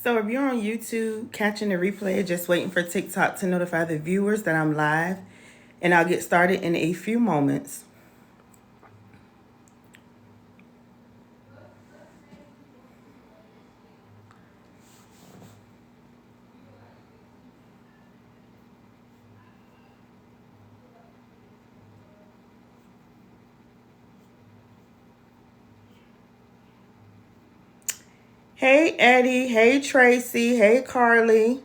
So if you're on YouTube catching the replay, just waiting for TikTok to notify the viewers that I'm live, and I'll get started in a few moments. Hey Eddie, hey Tracy, hey Carly.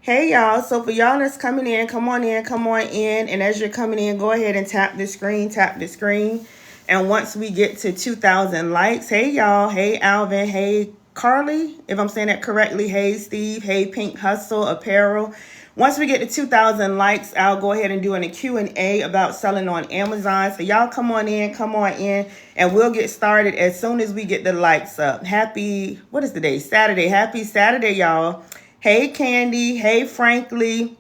Hey y'all, so for y'all that's coming in, come on in, come on in. And as you're coming in, go ahead and tap the screen, tap the screen. And once we get to 2,000 likes, hey y'all, hey Alvin, hey Carly, if I'm saying that correctly, hey Steve, hey Pink Hustle Apparel. Once we get to 2,000 likes, I'll go ahead and do a Q&A about selling on Amazon. So y'all come on in, and we'll get started as soon as we get the likes up. Happy, what is the day? Saturday. Happy Saturday, y'all. Hey, Candy. Hey, Frankly.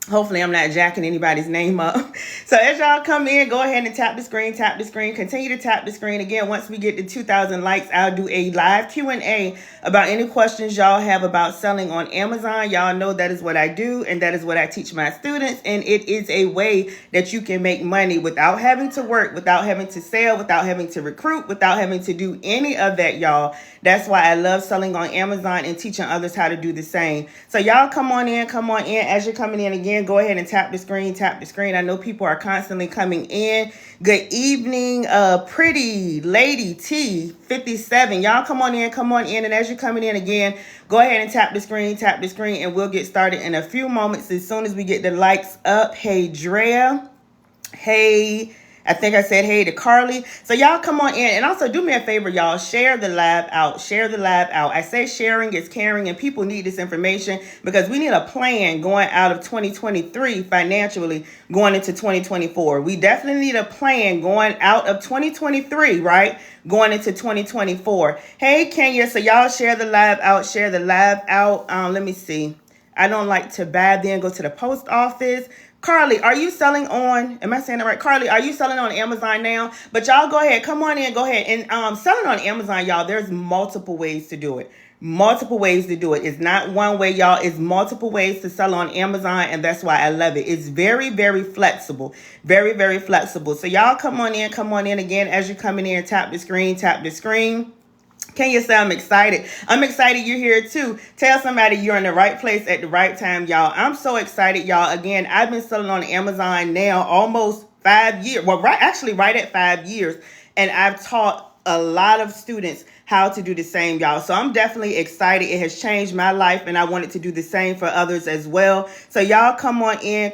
Hopefully I'm not jacking anybody's name up. So as y'all come in, go ahead and tap the screen, continue to tap the screen. Again, once we get to 2,000 likes, I'll do a live Q&A about any questions y'all have about selling on Amazon. Y'all know that is what I do, and that is what I teach my students. And it is a way that you can make money without having to work, without having to sell, without having to recruit, without having to do any of that, y'all. That's why I love selling on Amazon and teaching others how to do the same. So y'all come on in. As you're coming in again, go ahead and tap the screen. I know people are constantly coming in. Good evening, pretty lady T57. Y'all come on in. And as you're coming in again, go ahead and tap the screen, and we'll get started in a few moments as soon as we get the likes up. Hey, Drea. Hey, I think I said hey to Carly. So y'all come on in, and also do me a favor, y'all. Share the live out. I say sharing is caring, and people need this information because we need a plan going out of 2023 financially going into 2024. We definitely need a plan going out of 2023, right? Going into 2024. Hey, Kenya. So y'all share the live out. Let me see. I don't like to buy, then go to the post office. Carly, are you selling on, am I saying that right? Carly, are you selling on Amazon now? But y'all go ahead, come on in, go ahead. And selling on Amazon, y'all, there's multiple ways to do it. It's not one way, y'all. It's multiple ways to sell on Amazon, and that's why I love it. It's very, very flexible. Very, very flexible. So y'all come on in again. As you're coming in, tap the screen. Can you say I'm excited? I'm excited you're here too. Tell somebody you're in the right place at the right time, y'all. I'm so excited, y'all. Again, I've been selling on Amazon now almost 5 years. Well, right at 5 years. And I've taught a lot of students how to do the same, y'all. So I'm definitely excited. It has changed my life, and I wanted to do the same for others as well. So y'all come on in,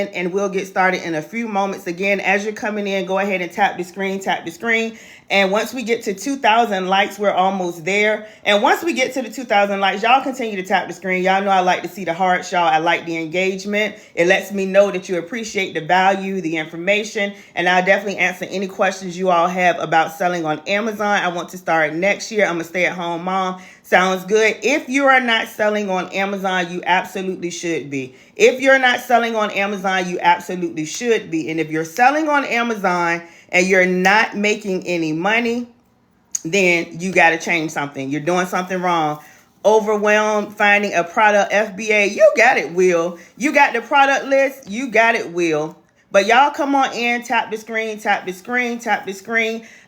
and we'll get started in a few moments. Again, as you're coming in, go ahead and tap the screen. And once we get to 2,000 likes, we're almost there. And once we get to the 2,000 likes, y'all continue to tap the screen. Y'all know I like to see the hearts, y'all. I like the engagement. It lets me know that you appreciate the value, the information, and I'll definitely answer any questions you all have about selling on Amazon. I want to start next year. I'm a stay-at-home mom. Sounds good. If you are not selling on Amazon, you absolutely should be. And if you're selling on Amazon and you're not making any money, then you got to change something. You're doing something wrong. Overwhelmed finding a product, FBA, you got it, Will. You got the product list, you got it, Will. But y'all come on in, tap the screen.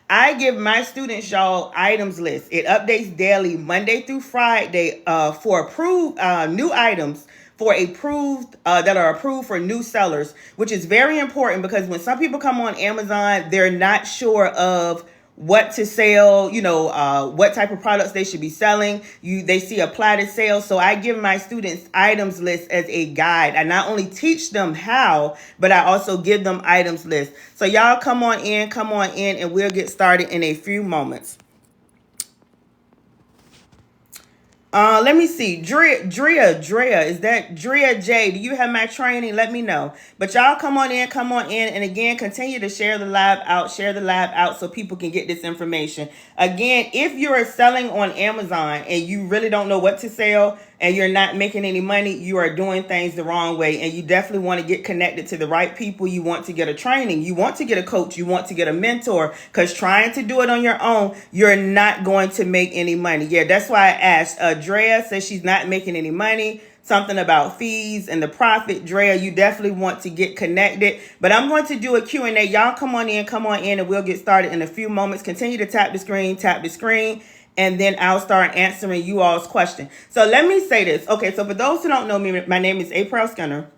I give my students, y'all, items list. It updates daily, Monday through Friday, for approved new items that are approved for new sellers, which is very important because when some people come on Amazon, they're not sure of what to sell, what type of products they should be selling. They see a platted sale. So I give my students items list as a guide. I not only teach them how, but I also give them items list. So y'all come on in, and we'll get started in a few moments. Let me see. Drea, is that Drea J? Do you have my training? Let me know. But y'all come on in. And again, continue to share the live out so people can get this information. Again, if you're selling on Amazon and you really don't know what to sell and you're not making any money, you are doing things the wrong way. And you definitely want to get connected to the right people. You want to get a training. You want to get a coach. You want to get a mentor, because trying to do it on your own, you're not going to make any money. Yeah, that's why I asked. Drea says she's not making any money. Something about fees and the profit. Drea, you definitely want to get connected. But I'm going to do a Q&A. Y'all come on in, and we'll get started in a few moments. Continue to tap the screen, and then I'll start answering you all's question. So let me say this. Okay, so for those who don't know me, my name is April Skinner.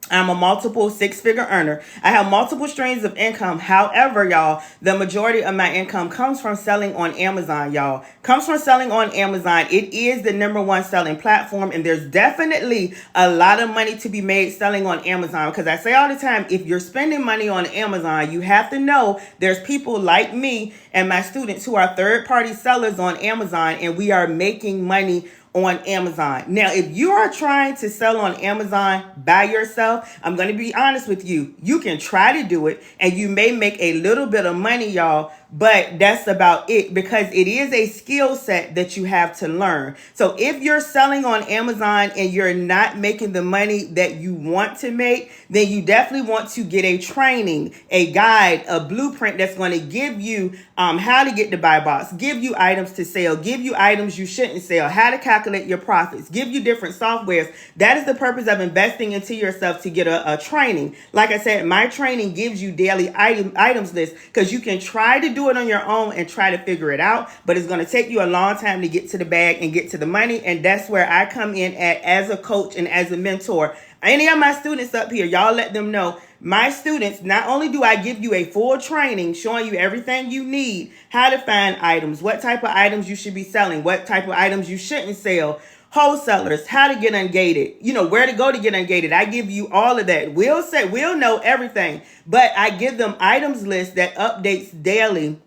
I'm a multiple six-figure earner. I have multiple streams of income. However, y'all, the majority of my income comes from selling on Amazon, y'all. Comes from selling on Amazon. It is the #1 selling platform, and there's definitely a lot of money to be made selling on Amazon, because I say all the time, if you're spending money on Amazon, you have to know there's people like me and my students who are third-party sellers on Amazon, and we are making money on Amazon. Now, if you are trying to sell on Amazon by yourself, I'm going to be honest with you. You can try to do it, and you may make a little bit of money, y'all, but that's about it, because it is a skill set that you have to learn. So if you're selling on Amazon and you're not making the money that you want to make, then you definitely want to get a training, a guide, a blueprint that's going to give you how to get the buy box, give you items to sell, give you items you shouldn't sell, how to calculate your profits, give you different softwares. That is the purpose of investing into yourself, to get a training. Like I said, my training gives you daily items list, because you can try to do it on your own and try to figure it out, but it's going to take you a long time to get to the bag and get to the money. And that's where I come in as a coach and as a mentor. Any of my students up here, y'all let them know, my students, not only do I give you a full training showing you everything you need, how to find items, what type of items you should be selling, what type of items you shouldn't sell, wholesalers, how to get ungated, where to go to get ungated. I give you all of that. We'll know everything, but I give them items list that updates daily,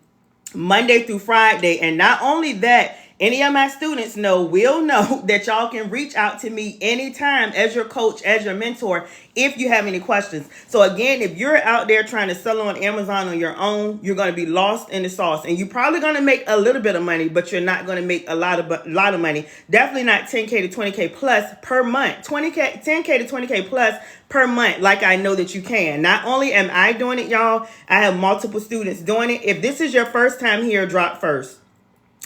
Monday through Friday. And not only that, any of my students will know that y'all can reach out to me anytime as your coach, as your mentor, if you have any questions. So again, if you're out there trying to sell on Amazon on your own, you're going to be lost in the sauce, and you're probably going to make a little bit of money, but you're not going to make a lot of money. Definitely not 10K to 20K plus per month, 10K to 20K plus per month, like I know that you can. Not only am I doing it, y'all, I have multiple students doing it. If this is your first time here, drop first.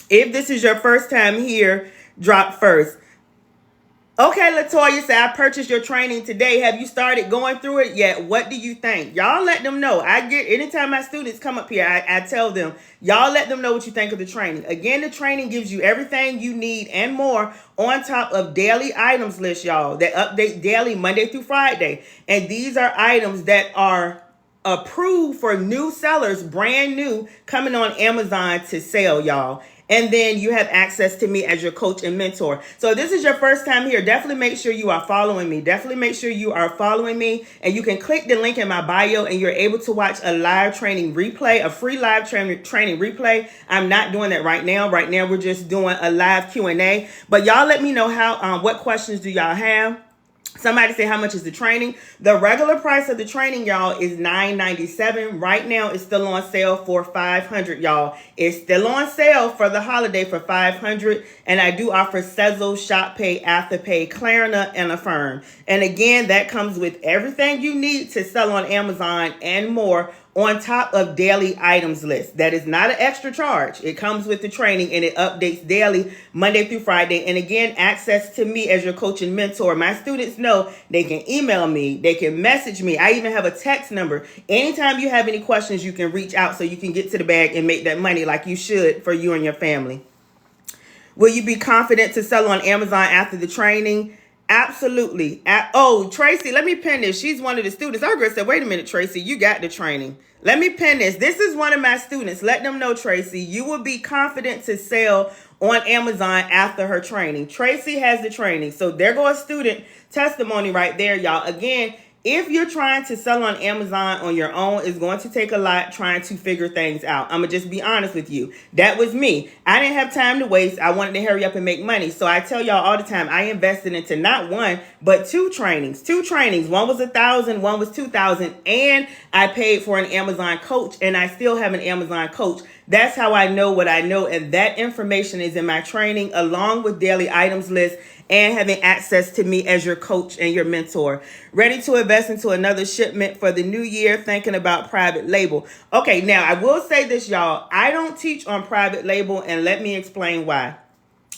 If this is your first time here, drop first. Okay, Latoya said, I purchased your training today. Have you started going through it yet? What do you think? Y'all let them know. Anytime my students come up here, I tell them, y'all let them know what you think of the training. Again, the training gives you everything you need and more, on top of daily items list, y'all, that update daily, Monday through Friday. And these are items that are approved for new sellers, brand new, coming on Amazon to sell, y'all. And then you have access to me as your coach and mentor. So if this is your first time here, definitely make sure you are following me. Definitely make sure you are following me. And you can click the link in my bio, and you're able to watch a live training replay, a free live training replay. I'm not doing that right now. Right now, we're just doing a live Q&A. But y'all let me know what questions do y'all have. Somebody say, how much is the training? The regular price of the training, y'all, is $9.97. Right now, it's still on sale for $500, y'all. It's still on sale for the holiday for $500. And I do offer Sezzle, Shoppay, Afterpay, Klarna, and Affirm. And again, that comes with everything you need to sell on Amazon and more, on top of daily items list. That is not an extra charge. It comes with the training, and it updates daily, Monday through Friday. And again, access to me as your coach and mentor. My students know they can email me. They can message me. I even have a text number. Anytime you have any questions, you can reach out so you can get to the bag and make that money like you should for you and your family. Will you be confident to sell on Amazon after the training? Absolutely. Oh, Tracy, let me pin this. She's one of the students. Our girl said, wait a minute, Tracy, you got the training. Let me pin this. This is one of my students. Let them know, Tracy, you will be confident to sell on Amazon after her training. Tracy has the training. So there goes student testimony right there, y'all. Again, if you're trying to sell on Amazon on your own, it's going to take a lot trying to figure things out. I'm going to just be honest with you. That was me. I didn't have time to waste. I wanted to hurry up and make money. So I tell y'all all the time, I invested into not one, but two trainings. One was $1,000, one was $2,000. And I paid for an Amazon coach, and I still have an Amazon coach. That's how I know what I know. And that information is in my training, along with daily items list and having access to me as your coach and your mentor. Ready to invest into another shipment for the new year, thinking about private label. Okay, now I will say this, y'all. I don't teach on private label, and let me explain why.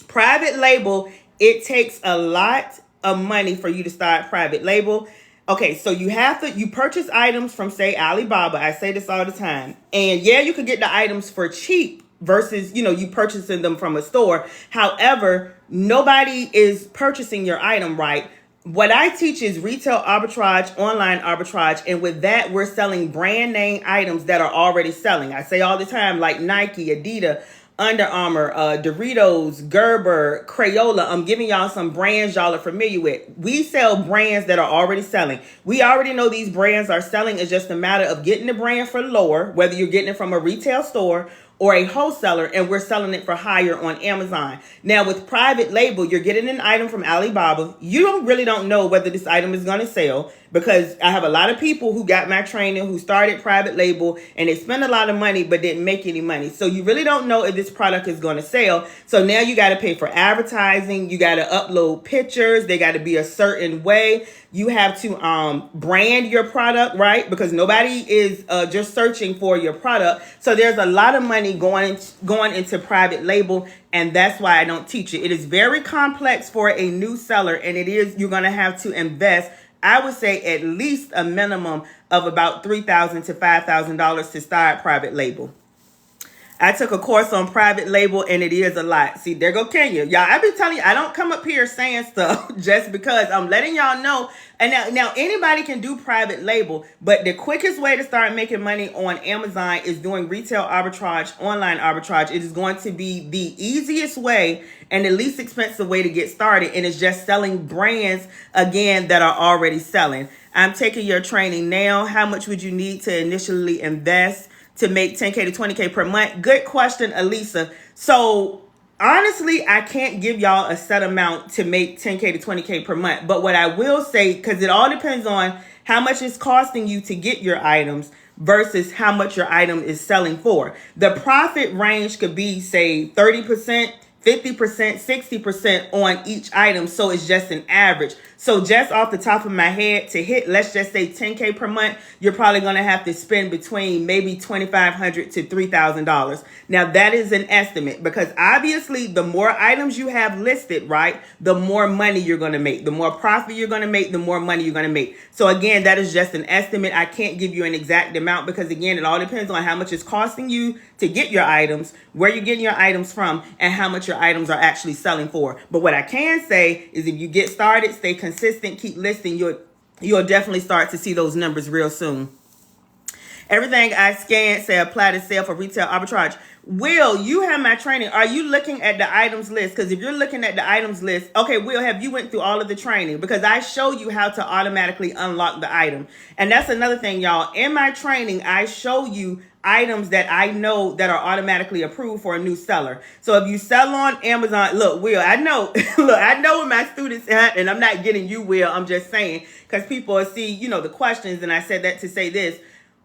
Private label, it takes a lot of money for you to start private label. Okay, so you purchase items from, say, Alibaba. I say this all the time. And yeah, you could get the items for cheap versus, you purchasing them from a store. However, nobody is purchasing your item, right? What I teach is retail arbitrage, online arbitrage, and with that, we're selling brand name items that are already selling. I say all the time, like Nike, Adidas, Under Armour, Doritos, Gerber, Crayola. I'm giving y'all some brands y'all are familiar with. We sell brands that are already selling. We already know these brands are selling. It's just a matter of getting the brand for lower, whether you're getting it from a retail store or a wholesaler, and we're selling it for higher on Amazon. Now, with private label, you're getting an item from Alibaba. You really don't know whether this item is going to sell, because I have a lot of people who got my training who started private label and they spent a lot of money but didn't make any money. So you really don't know if this product is going to sell. So now you got to pay for advertising. You got to upload pictures. They got to be a certain way. You have to brand your product, right? Because nobody is just searching for your product. So there's a lot of money going into private label, and that's why I don't teach it. It is very complex for a new seller, and you're going to have to invest, I would say, at least a minimum of about $3,000 to $5,000 to start private label. I took a course on private label, and it is a lot. See, there go Kenya. Y'all, I be telling you, I don't come up here saying stuff just because. I'm letting y'all know. And now anybody can do private label, but the quickest way to start making money on Amazon is doing retail arbitrage, online arbitrage. It is going to be the easiest way and the least expensive way to get started, and it's just selling brands, again, that are already selling. I'm taking your training now. How much would you need to initially invest to make 10K to 20K per month? Good question, Elisa. So honestly, I can't give y'all a set amount to make 10K to 20K per month. But what I will say, because it all depends on how much it's costing you to get your items versus how much your item is selling for. The profit range could be, say, 30%, 50%, 60% on each item. So it's just an average. So just off the top of my head, to hit, let's just say 10K per month, you're probably going to have to spend between maybe $2,500 to $3,000. Now that is an estimate, because obviously the more items you have listed, right, the more money you're going to make. The more profit you're going to make, the more money you're going to make. So again, that is just an estimate. I can't give you an exact amount, because again, it all depends on how much it's costing you to get your items, where you're getting your items from, and how much your items are actually selling for. But what I can say is, if you get started, stay consistent, keep listing, you'll definitely start to see those numbers real soon. Everything I scanned say apply to sale for retail arbitrage. Will, you have my training. Are you looking at the items list? Because if you're looking at the items list, okay, Will, have you went through all of the training? Because I show you how to automatically unlock the item. And that's another thing, y'all. In my training, I show you items that I know that are automatically approved for a new seller. So if you sell on Amazon, look, Will, I know, I know what my students at, and I'm not getting you, Will. I'm just saying, because people see, the questions, and I said that to say this.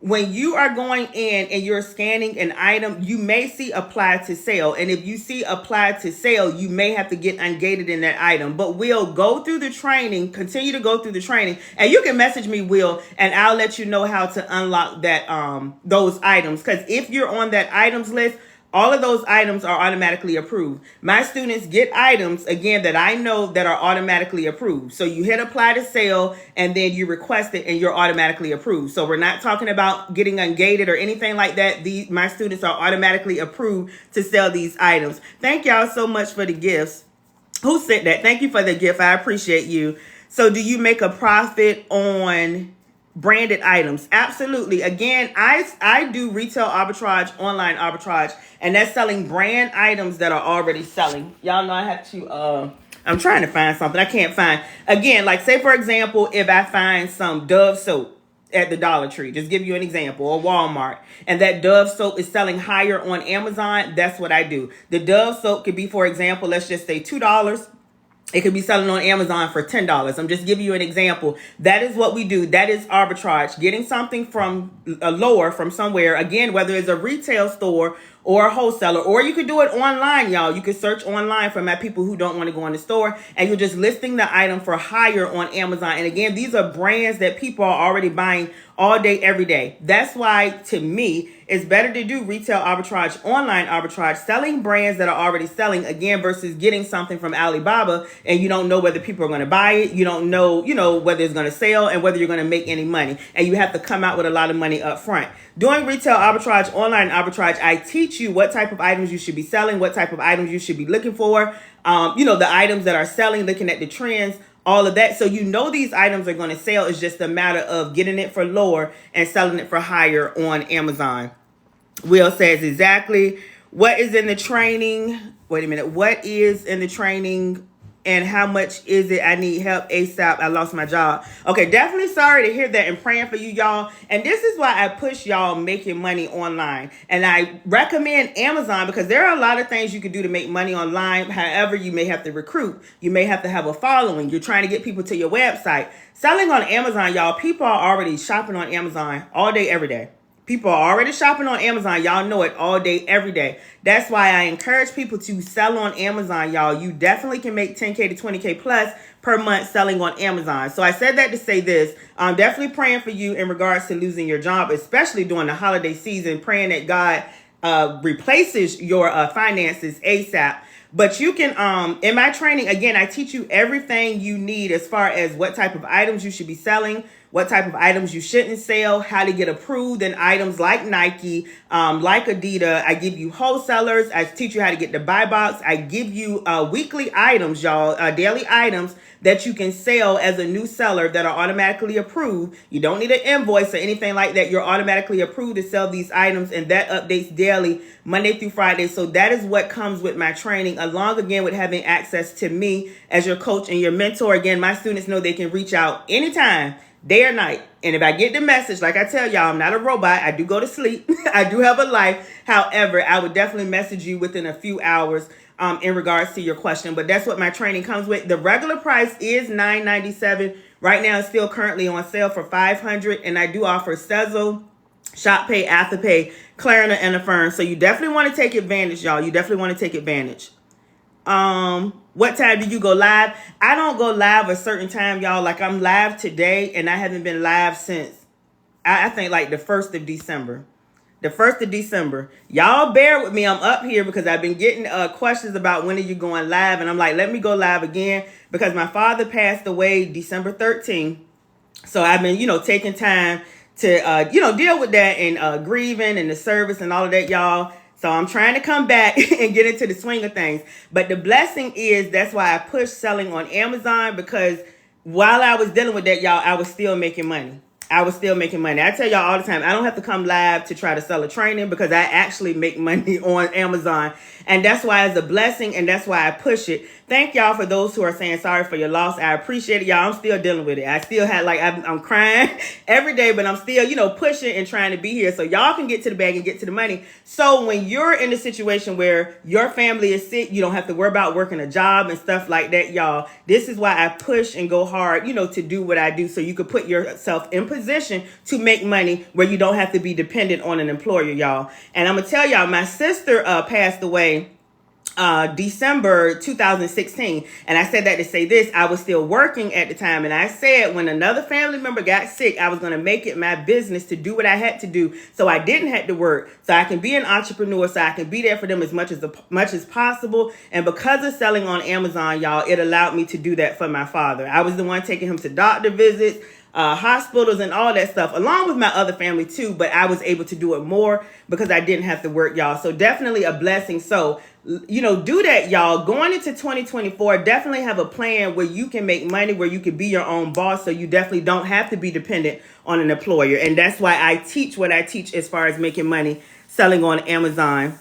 When you are going in and you're scanning an item, you may see apply to sale. And if you see apply to sale, you may have to get ungated in that item. But we'll go through the training, continue to go through the training. And you can message me, Will, and I'll let you know how to unlock that those items. Because if you're on that items list, all of those items are automatically approved. My students get items, again, that I know that are automatically approved. So you hit apply to sale, and then you request it, and you're automatically approved. So we're not talking about getting ungated or anything like that. My students are automatically approved to sell these items. Thank y'all so much for the gifts. Who said that? Thank you for the gift. I appreciate you. So do you make a profit on branded items? Absolutely. Again, I do retail arbitrage, online arbitrage, and that's selling brand items that are already selling. Y'all know I have to I'm trying to find something I can't find. Again, like say for example, if I find some Dove soap at the Dollar Tree, just give you an example, or Walmart, and that Dove soap is selling higher on Amazon, that's what I do. The Dove soap could be, for example, let's just say $2. It could be selling on Amazon for $10. I'm just giving you an example. That is what we do. That is arbitrage. Getting something from a lower from somewhere, again, whether it's a retail store or a wholesaler, or you could do it online, y'all. You could search online for my people who don't want to go in the store, and you're just listing the item for hire on Amazon. And again, these are brands that people are already buying all day, every day. That's why, to me, it's better to do retail arbitrage, online arbitrage, selling brands that are already selling, again, versus getting something from Alibaba and you don't know whether people are going to buy it. You don't know, whether it's going to sell and whether you're going to make any money. And you have to come out with a lot of money up front. Doing retail arbitrage, online arbitrage, I teach you what type of items you should be selling, what type of items you should be looking for, the items that are selling, looking at the trends, all of that. So these items are going to sell. It's just a matter of getting it for lower and selling it for higher on Amazon. Will says exactly what is in the training. Wait a minute. What is in the training and how much is it? I need help ASAP. I lost my job. Okay, definitely sorry to hear that and praying for you, y'all. And this is why I push y'all making money online. And I recommend Amazon because there are a lot of things you can do to make money online. However, you may have to recruit. You may have to have a following. You're trying to get people to your website. Selling on Amazon, y'all, people are already shopping on Amazon all day, every day. People are already shopping on Amazon. Y'all know it all day, every day. That's why I encourage people to sell on Amazon, y'all. You definitely can make 10K to 20K plus per month selling on Amazon. So I said that to say this. I'm definitely praying for you in regards to losing your job, especially during the holiday season, praying that God replaces your finances ASAP. But you can, in my training, again, I teach you everything you need as far as what type of items you should be selling, what type of items you shouldn't sell, how to get approved in items like Nike, like Adidas. I give you wholesalers. I teach you how to get the buy box. I give you weekly items, y'all, daily items that you can sell as a new seller that are automatically approved. You don't need an invoice or anything like that. You're automatically approved to sell these items, and that updates daily, Monday through Friday. So that is what comes with my training, along again with having access to me as your coach and your mentor. Again, my students know they can reach out anytime, day or night. And if I get the message, like I tell y'all, I'm not a robot. I do go to sleep. I do have a life. However, I would definitely message you within a few hours in regards to your question. But that's what my training comes with. The regular price is $9.97. Right now, it's still currently on sale for $500. And I do offer Sezzle, Shoppay, Afterpay, Klarna, and Affirm. So you definitely want to take advantage, y'all. You definitely want to take advantage. What time do you go live? I don't go live a certain time, y'all. Like I'm live today, and I haven't been live since I think like the 1st of December. The 1st of December. Y'all bear with me. I'm up here because I've been getting questions about when are you going live. And I'm like, let me go live again because my father passed away December 13th. So I've been, taking time to, deal with that and grieving and the service and all of that, y'all. So I'm trying to come back and get into the swing of things. But the blessing is that's why I push selling on Amazon, because while I was dealing with that, y'all, I was still making money. I tell y'all all the time, I don't have to come live to try to sell a training because I actually make money on Amazon. And that's why it's a blessing, and that's why I push it. Thank y'all for those who are saying sorry for your loss. I appreciate it, y'all. I'm still dealing with it. I still had I'm crying every day, but I'm still, pushing and trying to be here so y'all can get to the bag and get to the money. So when you're in a situation where your family is sick, you don't have to worry about working a job and stuff like that, y'all. This is why I push and go hard, to do what I do so you could put yourself in position to make money where you don't have to be dependent on an employer, y'all. And I'm going to tell y'all, my sister passed away December 2016. And I said that to say this, I was still working at the time. And I said when another family member got sick, I was going to make it my business to do what I had to do so I didn't have to work, so I can be an entrepreneur, so I can be there for them as much as possible. And because of selling on Amazon, y'all, it allowed me to do that for my father. I was the one taking him to doctor visits, hospitals and all that stuff, along with my other family too, but I was able to do it more because I didn't have to work, y'all. So definitely a blessing. So, do that, y'all. Going into 2024, definitely have a plan where you can make money, where you can be your own boss, so you definitely don't have to be dependent on an employer. And that's why I teach what I teach as far as making money selling on Amazon.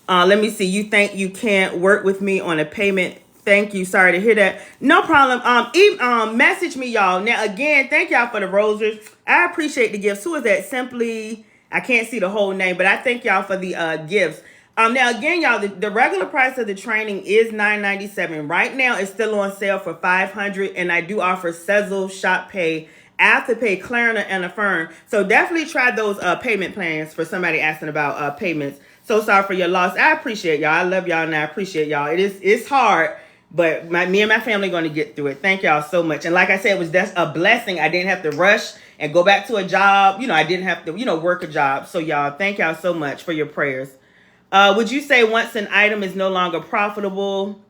Let me see. You think you can't work with me on a payment? Thank you. Sorry to hear that. No problem. Message me, y'all. Now, again, thank y'all for the roses. I appreciate the gifts. Who is that? Simply, I can't see the whole name, but I thank y'all for the gifts. Now, again, y'all, the regular price of the training is $9.97. Right now, it's still on sale for $500, and I do offer Sezzle, Shoppay, Afterpay, Klarna, and Affirm. So definitely try those payment plans for somebody asking about payments. So sorry for your loss. I appreciate y'all. I love y'all and I appreciate y'all. It's hard, but me and my family going to get through it. Thank y'all so much. And like I said, it was just a blessing. I didn't have to rush and go back to a job. I didn't have to, work a job. So y'all, thank y'all so much for your prayers. Would you say once an item is no longer profitable,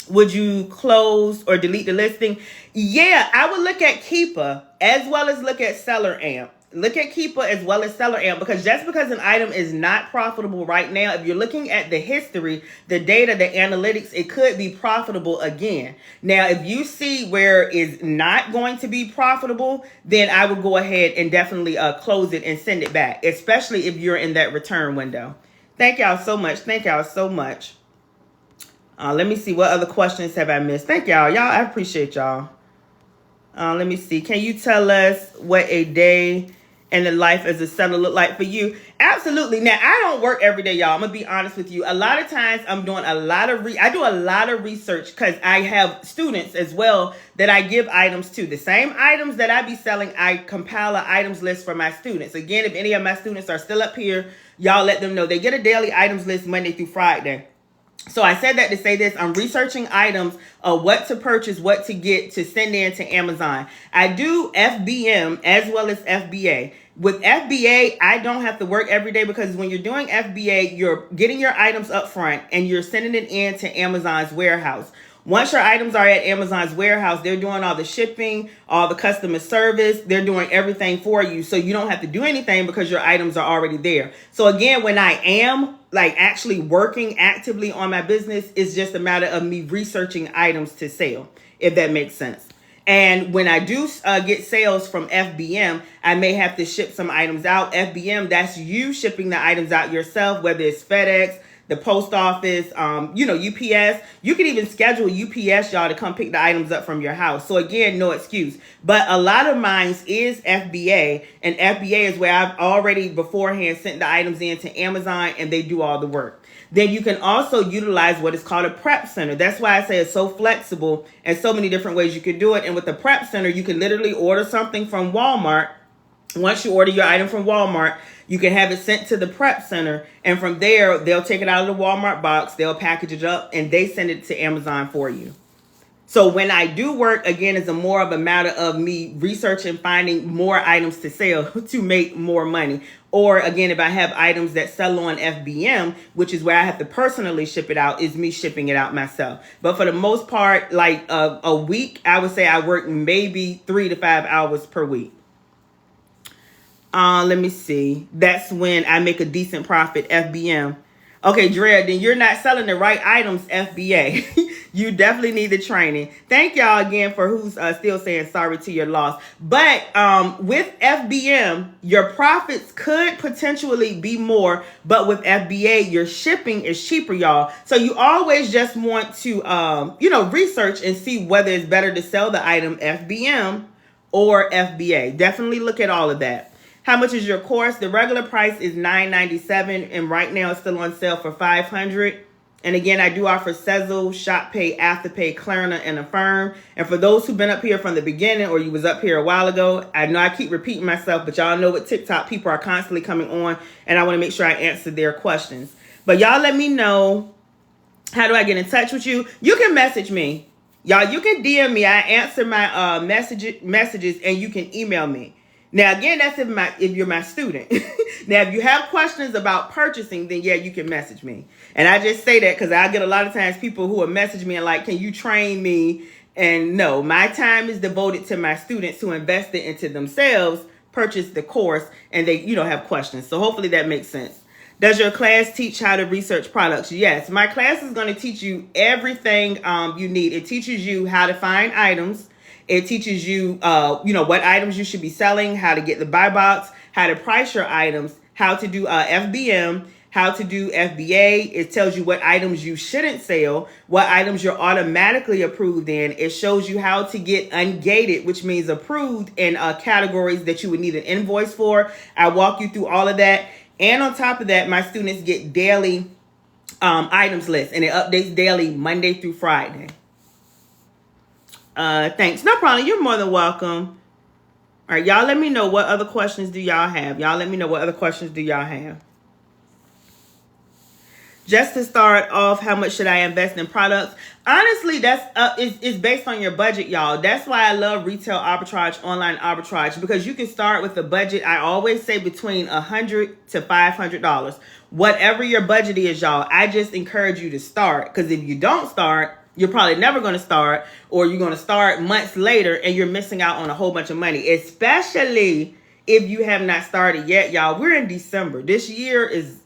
would you close or delete the listing? Yeah, I would look at Keeper as well as look at Seller Amp. Look at Keeper as well as Seller Amp, because just because an item is not profitable right now, if you're looking at the history, the data, the analytics, it could be profitable again. Now, if you see where it's not going to be profitable, then I would go ahead and definitely close it and send it back, especially if you're in that return window. Thank y'all so much. Thank y'all so much. Let me see, what other questions have I missed? Thank y'all. I appreciate y'all. Let me see. Can you tell us what a day in the life as a seller look like for you? Absolutely. Now, I don't work every day, y'all. I'm going to be honest with you. A lot of times I'm doing a lot of research because I have students as well that I give items to. The same items that I be selling, I compile an items list for my students. Again, if any of my students are still up here, y'all let them know. They get a daily items list Monday through Friday. So I said that to say this. I'm researching items of what to purchase, what to get to send in to Amazon. I do FBM as well as FBA. With FBA, I don't have to work every day because when you're doing FBA, you're getting your items up front and you're sending it in to Amazon's warehouse. Once your items are at Amazon's warehouse, they're doing all the shipping, all the customer service. They're doing everything for you. So you don't have to do anything because your items are already there. So again, when I am actually working actively on my business, it's just a matter of me researching items to sell, if that makes sense. And when I do get sales from FBM, I may have to ship some items out. FBM, that's you shipping the items out yourself, whether it's FedEx, the post office, UPS. You can even schedule UPS, y'all, to come pick the items up from your house. So again, no excuse. But a lot of mine is FBA, and FBA is where I've already beforehand sent the items in to Amazon and they do all the work. Then you can also utilize what is called a prep center. That's why I say it's so flexible and so many different ways you can do it. And with the prep center, you can literally order something from Walmart. Once you order your item from Walmart, you can have it sent to the prep center. And from there, they'll take it out of the Walmart box. They'll package it up and they send it to Amazon for you. So when I do work, again, it's more of a matter of me researching, finding more items to sell to make more money. Or again, if I have items that sell on FBM, which is where I have to personally ship it out, is me shipping it out myself. But for the most part, like a week, I would say I work maybe 3 to 5 hours per week. Let me see. That's when I make a decent profit, FBM. Okay, Drea, then you're not selling the right items, FBA. You definitely need the training. Thank y'all again for who's still saying sorry to your loss. But with FBM, your profits could potentially be more. But with FBA, your shipping is cheaper, y'all. So you always just want to, research and see whether it's better to sell the item FBM or FBA. Definitely look at all of that. How much is your course? The regular price is $9.97, and right now it's still on sale for $500. And again, I do offer Sezzle, Shoppay, Afterpay, Klarna, and Affirm. And for those who've been up here from the beginning, or you was up here a while ago, I know I keep repeating myself, but y'all know with TikTok, people are constantly coming on, and I want to make sure I answer their questions. But y'all let me know, how do I get in touch with you? You can message me. Y'all, you can DM me. I answer my messages, and you can email me. Now, again, that's if you're my student. Now, if you have questions about purchasing, then yeah, you can message me. And I just say that because I get a lot of times people who will message me and like, can you train me? And no, my time is devoted to my students who invested into themselves, purchase the course, and they, have questions. So hopefully that makes sense. Does your class teach how to research products? Yes, my class is going to teach you everything you need. It teaches you how to find items. It teaches you, what items you should be selling, how to get the buy box, how to price your items, how to do FBM, how to do FBA. It tells you what items you shouldn't sell, what items you're automatically approved in. It shows you how to get ungated, which means approved in categories that you would need an invoice for. I walk you through all of that. And on top of that, my students get daily items lists, and it updates daily Monday through Friday. Thanks. No problem. You're more than welcome. All right, y'all let me know what other questions do y'all have. Y'all let me know what other questions do y'all have. Just to start off, how much should I invest in products? Honestly, that's it's based on your budget, y'all. That's why I love retail arbitrage, online arbitrage, because you can start with a budget. I always say between $100 to $500, whatever your budget is, y'all. I just encourage you to start, because if you don't start, you're probably never going to start, or you're going to start months later and you're missing out on a whole bunch of money, especially if you have not started yet, y'all. We're in December. This year is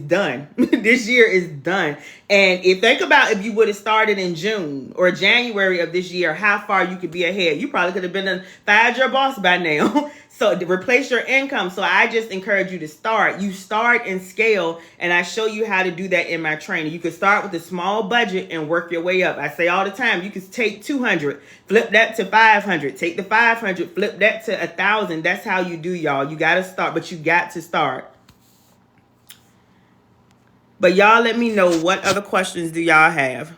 done. This year is done. And think about if you would have started in June or January of this year, how far you could be ahead. You probably could have been fired your boss by now. So to replace your income. So I just encourage you to start. You start and scale, and I show you how to do that in my training. You could start with a small budget and work your way up. I say all the time, you could take 200, flip that to 500, take the 500, flip that to 1,000. That's how you do, y'all. You got to start, but you got to start. But y'all let me know, what other questions do y'all have?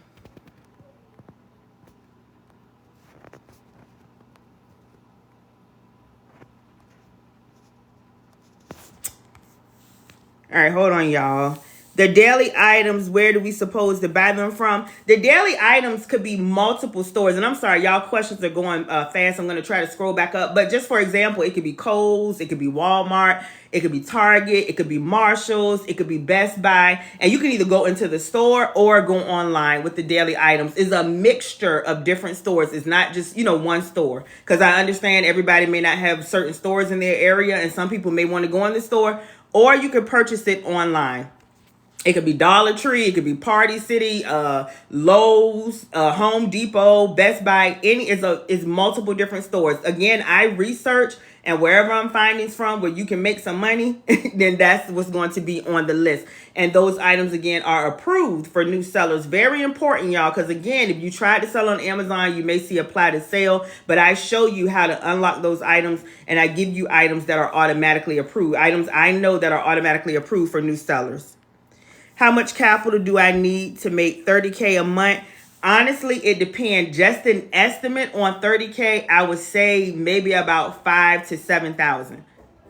All right, hold on, y'all. The daily items, where do we suppose to buy them from? The daily items could be multiple stores. And I'm sorry, y'all questions are going fast. I'm going to try to scroll back up. But just for example, it could be Kohl's, it could be Walmart, it could be Target, it could be Marshall's, it could be Best Buy. And you can either go into the store or go online with the daily items. It's a mixture of different stores. It's not just, one store. Because I understand everybody may not have certain stores in their area, and some people may want to go in the store, or you could purchase it online. It could be Dollar Tree, it could be Party City, Lowe's, Home Depot, Best Buy. It's multiple different stores. Again, I research, and wherever I'm finding from where you can make some money, then that's what's going to be on the list. And those items, again, are approved for new sellers. Very important, y'all, because again, if you try to sell on Amazon, you may see apply to sale, but I show you how to unlock those items, and I give you items that are automatically approved. Items I know that are automatically approved for new sellers. How much capital do I need to make $30K a month? Honestly, it depends. Just an estimate on $30K, I would say maybe about $5,000 to $7,000.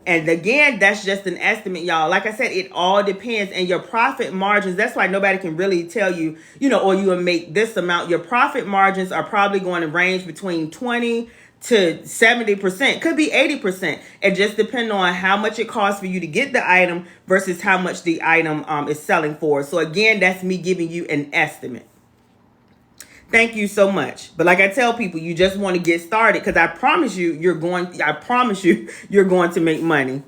And again, that's just an estimate, y'all. Like I said, it all depends. And your profit margins, that's why nobody can really tell you, or you will make this amount. Your profit margins are probably going to range between 20 to 70%, could be 80%. It just depends on how much it costs for you to get the item versus how much the item is selling for. So again, that's me giving you an estimate. Thank you so much. But like I tell people, you just want to get started, because I promise you, you're going to make money.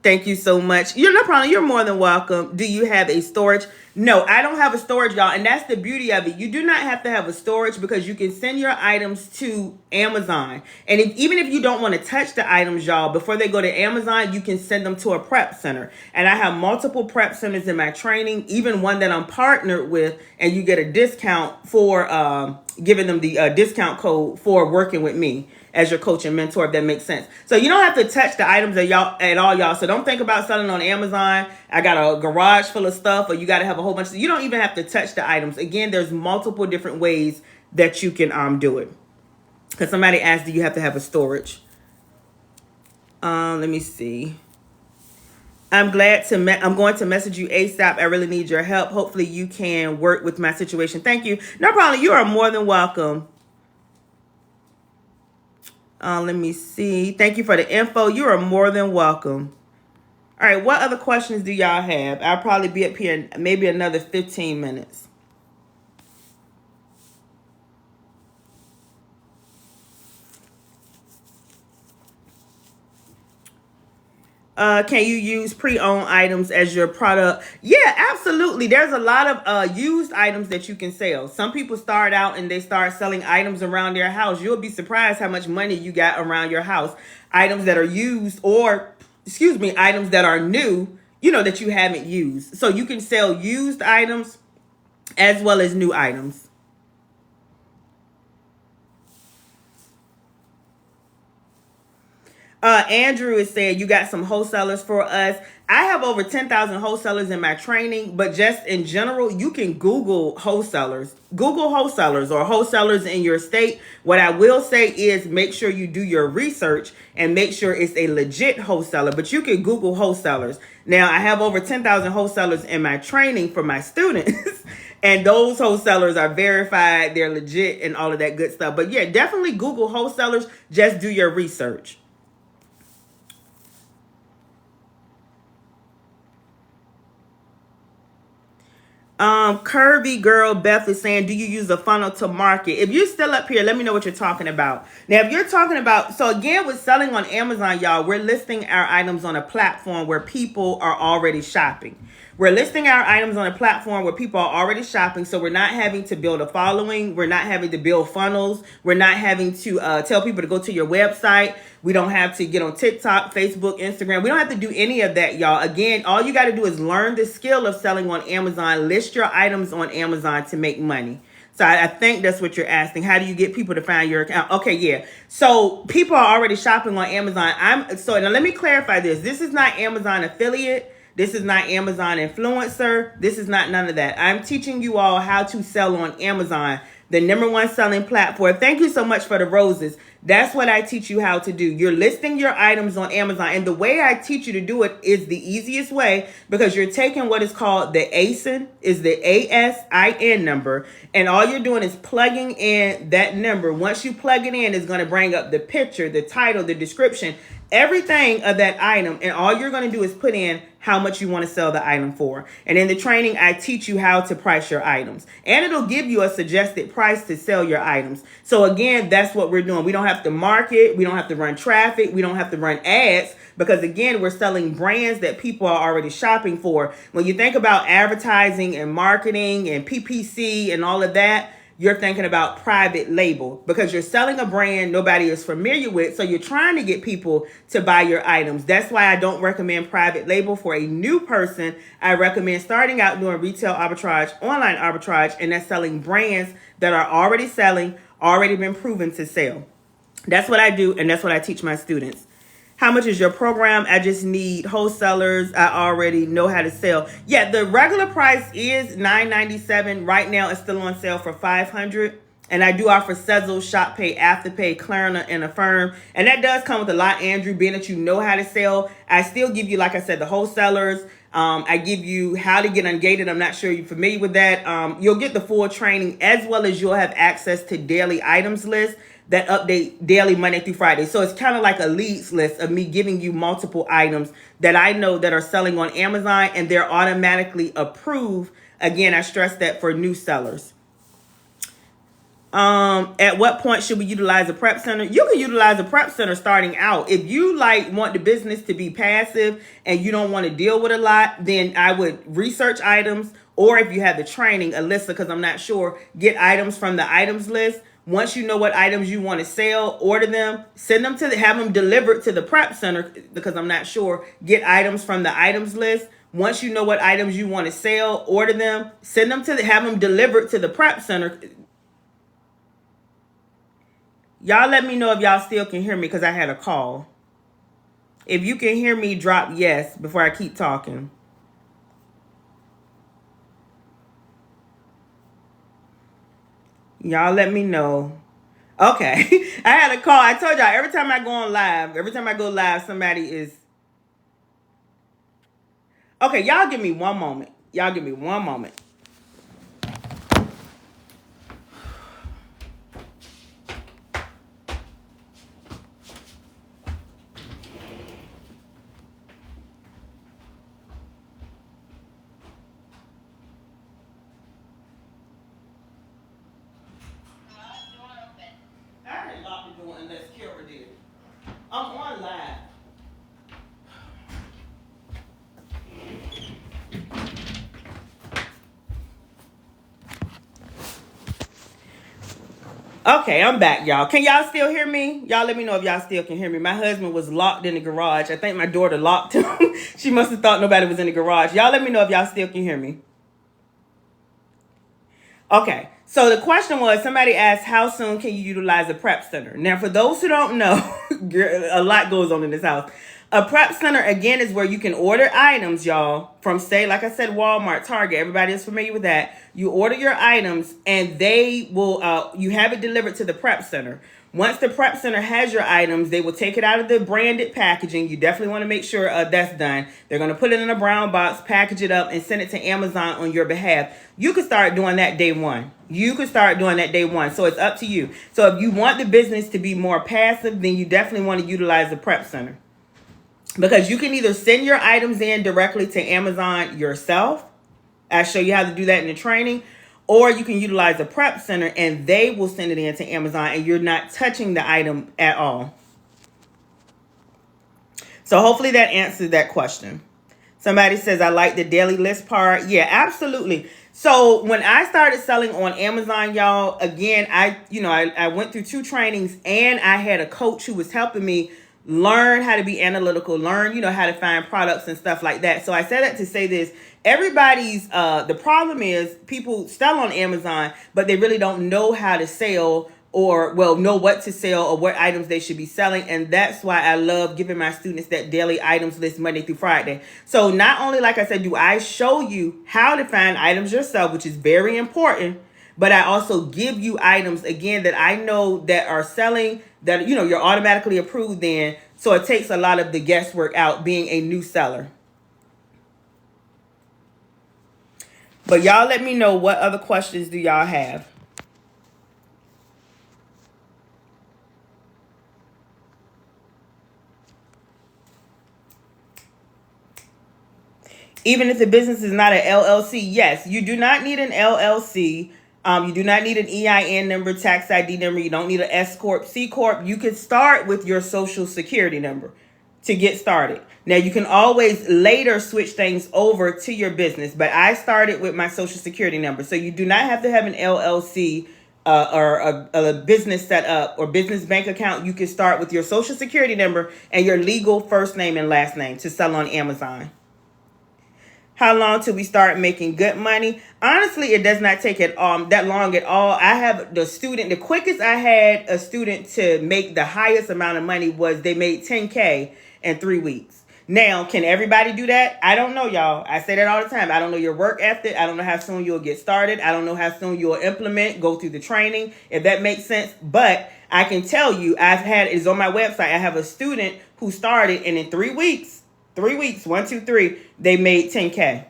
Thank you so much. You're no problem. You're more than welcome. Do you have a storage? No, I don't have a storage, y'all. And that's the beauty of it. You do not have to have a storage, because you can send your items to Amazon. And even if you don't want to touch the items, y'all, before they go to Amazon, you can send them to a prep center. And I have multiple prep centers in my training, even one that I'm partnered with, and you get a discount for giving them the discount code for working with me as your coach and mentor, if that makes sense. So you don't have to touch the items at all, y'all. So don't think about selling on Amazon. I got a garage full of stuff, or you got to have a whole bunch of, you don't even have to touch the items. Again, there's multiple different ways that you can do it. Because somebody asked, do you have to have a storage? Let me see. I'm going to message you ASAP. I really need your help. Hopefully you can work with my situation. Thank you. No problem. You are more than welcome. Let me see. Thank you for the info. You are more than welcome. All right. What other questions do y'all have? I'll probably be up here maybe another 15 minutes. Can you use pre-owned items as your product? Yeah, absolutely. There's a lot of used items that you can sell. Some people start out and they start selling items around their house. You'll be surprised how much money you got around your house. Items that are used, or, items that are new, that you haven't used. So you can sell used items as well as new items. Andrew is saying you got some wholesalers for us. I have over 10,000 wholesalers in my training, but just in general, you can Google wholesalers. Google wholesalers or wholesalers in your state. What I will say is make sure you do your research and make sure it's a legit wholesaler, but you can Google wholesalers. Now, I have over 10,000 wholesalers in my training for my students, and those wholesalers are verified, they're legit, and all of that good stuff. But yeah, definitely Google wholesalers. Just do your research. Curvy girl Beth is saying, do you use a funnel to market? If you're still up here, let me know what you're talking about. Now, if you're talking about, so again, with selling on Amazon, y'all, we're listing our items on a platform where people are already shopping. We're listing our items on a platform where people are already shopping, so we're not having to build a following. We're not having to build funnels. We're not having to tell people to go to your website. We don't have to get on TikTok, Facebook, Instagram. We don't have to do any of that, y'all. Again, all you got to do is learn the skill of selling on Amazon. List your items on Amazon to make money. So I think that's what you're asking. How do you get people to find your account? Okay, yeah. So people are already shopping on Amazon. So now let me clarify this. This is not Amazon affiliate. This is not Amazon influencer. This is not none of that. I'm teaching you all how to sell on Amazon, the #1 selling platform. Thank you so much for the roses. That's what I teach you how to do. You're listing your items on Amazon. And the way I teach you to do it is the easiest way, because you're taking what is called the ASIN, is the ASIN number. And all you're doing is plugging in that number. Once you plug it in, it's going to bring up the picture, the title, the description, everything of that item. And all you're going to do is put in how much you want to sell the item for. And in the training, I teach you how to price your items. And it'll give you a suggested price to sell your items. So again, that's what we're doing. We don't have to market. We don't have to run traffic. We don't have to run ads, because again, we're selling brands that people are already shopping for. When you think about advertising and marketing and PPC and all of that, you're thinking about private label, because you're selling a brand nobody is familiar with. So you're trying to get people to buy your items. That's why I don't recommend private label for a new person. I recommend starting out doing retail arbitrage, online arbitrage, and that's selling brands that are already selling, already been proven to sell. That's what I do, and that's what I teach my students. How much is your program? I just need wholesalers. I already know how to sell. Yeah, the regular price is $9.97. Right now, it's still on sale for $500. And I do offer Sezzle, Shoppay, Afterpay, Klarna, and Affirm. And that does come with a lot, Andrew, being that you know how to sell. I still give you, like I said, the wholesalers. I give you how to get ungated. I'm not sure you're familiar with that. You'll get the full training, as well as you'll have access to daily items lists that update daily, Monday through Friday. So it's kind of like a leads list of me giving you multiple items that I know that are selling on Amazon, and they're automatically approved. Again, I stress that for new sellers. At what point should we utilize a prep center? You can utilize a prep center starting out. If you want the business to be passive and you don't want to deal with a lot, then I would research items, or if you have the training, a list, because I'm not sure, get items from the items list. Once you know what items you want to sell, order them, send them have them delivered to the prep center, because I'm not sure, get items from the items list. Once you know what items you want to sell, order them, send them have them delivered to the prep center. Y'all let me know if y'all still can hear me, because I had a call. If you can hear me, drop yes before I keep talking. Y'all let me know. Okay. I had a call. I told y'all, every time I go live, somebody is. Okay, y'all give me one moment. I didn't lock the door unless Kara did. I'm on live. Okay, I'm back, y'all. Can y'all still hear me? Y'all let me know if y'all still can hear me. My husband was locked in the garage. I think my daughter locked him. She must have thought nobody was in the garage. Y'all let me know if y'all still can hear me. Okay, So the question was, somebody asked, how soon can you utilize a prep center? Now, for those who don't know, a lot goes on in this house. A prep center, again, is where you can order items, y'all, from, say, like I said, Walmart, Target. Everybody is familiar with that. You order your items, and they will, you have it delivered to the prep center. Once the prep center has your items, they will take it out of the branded packaging. You definitely want to make sure that's done. They're going to put it in a brown box, package it up, and send it to Amazon on your behalf. You can start doing that day one. So it's up to you. So if you want the business to be more passive, then you definitely want to utilize the prep center. Because you can either send your items in directly to Amazon yourself. I'll show you how to do that in the training. Or you can utilize a prep center and they will send it in to Amazon and you're not touching the item at all. So hopefully that answers that question. Somebody says, I like the daily list part. Yeah, absolutely. So when I started selling on Amazon, y'all, again, I went through 2 trainings and I had a coach who was helping me learn how to be analytical, learn, how to find products and stuff like that. So I said that to say this. Everybody's, the problem is people sell on Amazon, but they really don't know how to sell or, know what to sell or what items they should be selling. And that's why I love giving my students that daily items list Monday through Friday. So not only, like I said, do I show you how to find items yourself, which is very important, but I also give you items, again, that I know that are selling, that, you're automatically approved in. So it takes a lot of the guesswork out being a new seller. But y'all let me know, what other questions do y'all have? Even if the business is not an LLC, yes, you do not need an LLC. You do not need an EIN number, tax ID number. You don't need an S Corp, C Corp. You can start with your social security number to get started. Now, you can always later switch things over to your business, but I started with my social security number. So you do not have to have an LLC or a business set up or business bank account. You can start with your social security number and your legal first name and last name to sell on Amazon. How long till we start making good money? Honestly, it does not take that long at all. I have the quickest I had a student to make the highest amount of money was they made $10K in 3 weeks. Now, can everybody do that? I don't know, y'all. I say that all the time. I don't know your work ethic. I don't know how soon you'll get started. I don't know how soon you'll implement, go through the training, if that makes sense. But I can tell you, it's on my website. I have a student who started, and in 3 weeks, 1, 2, 3, they made $10K.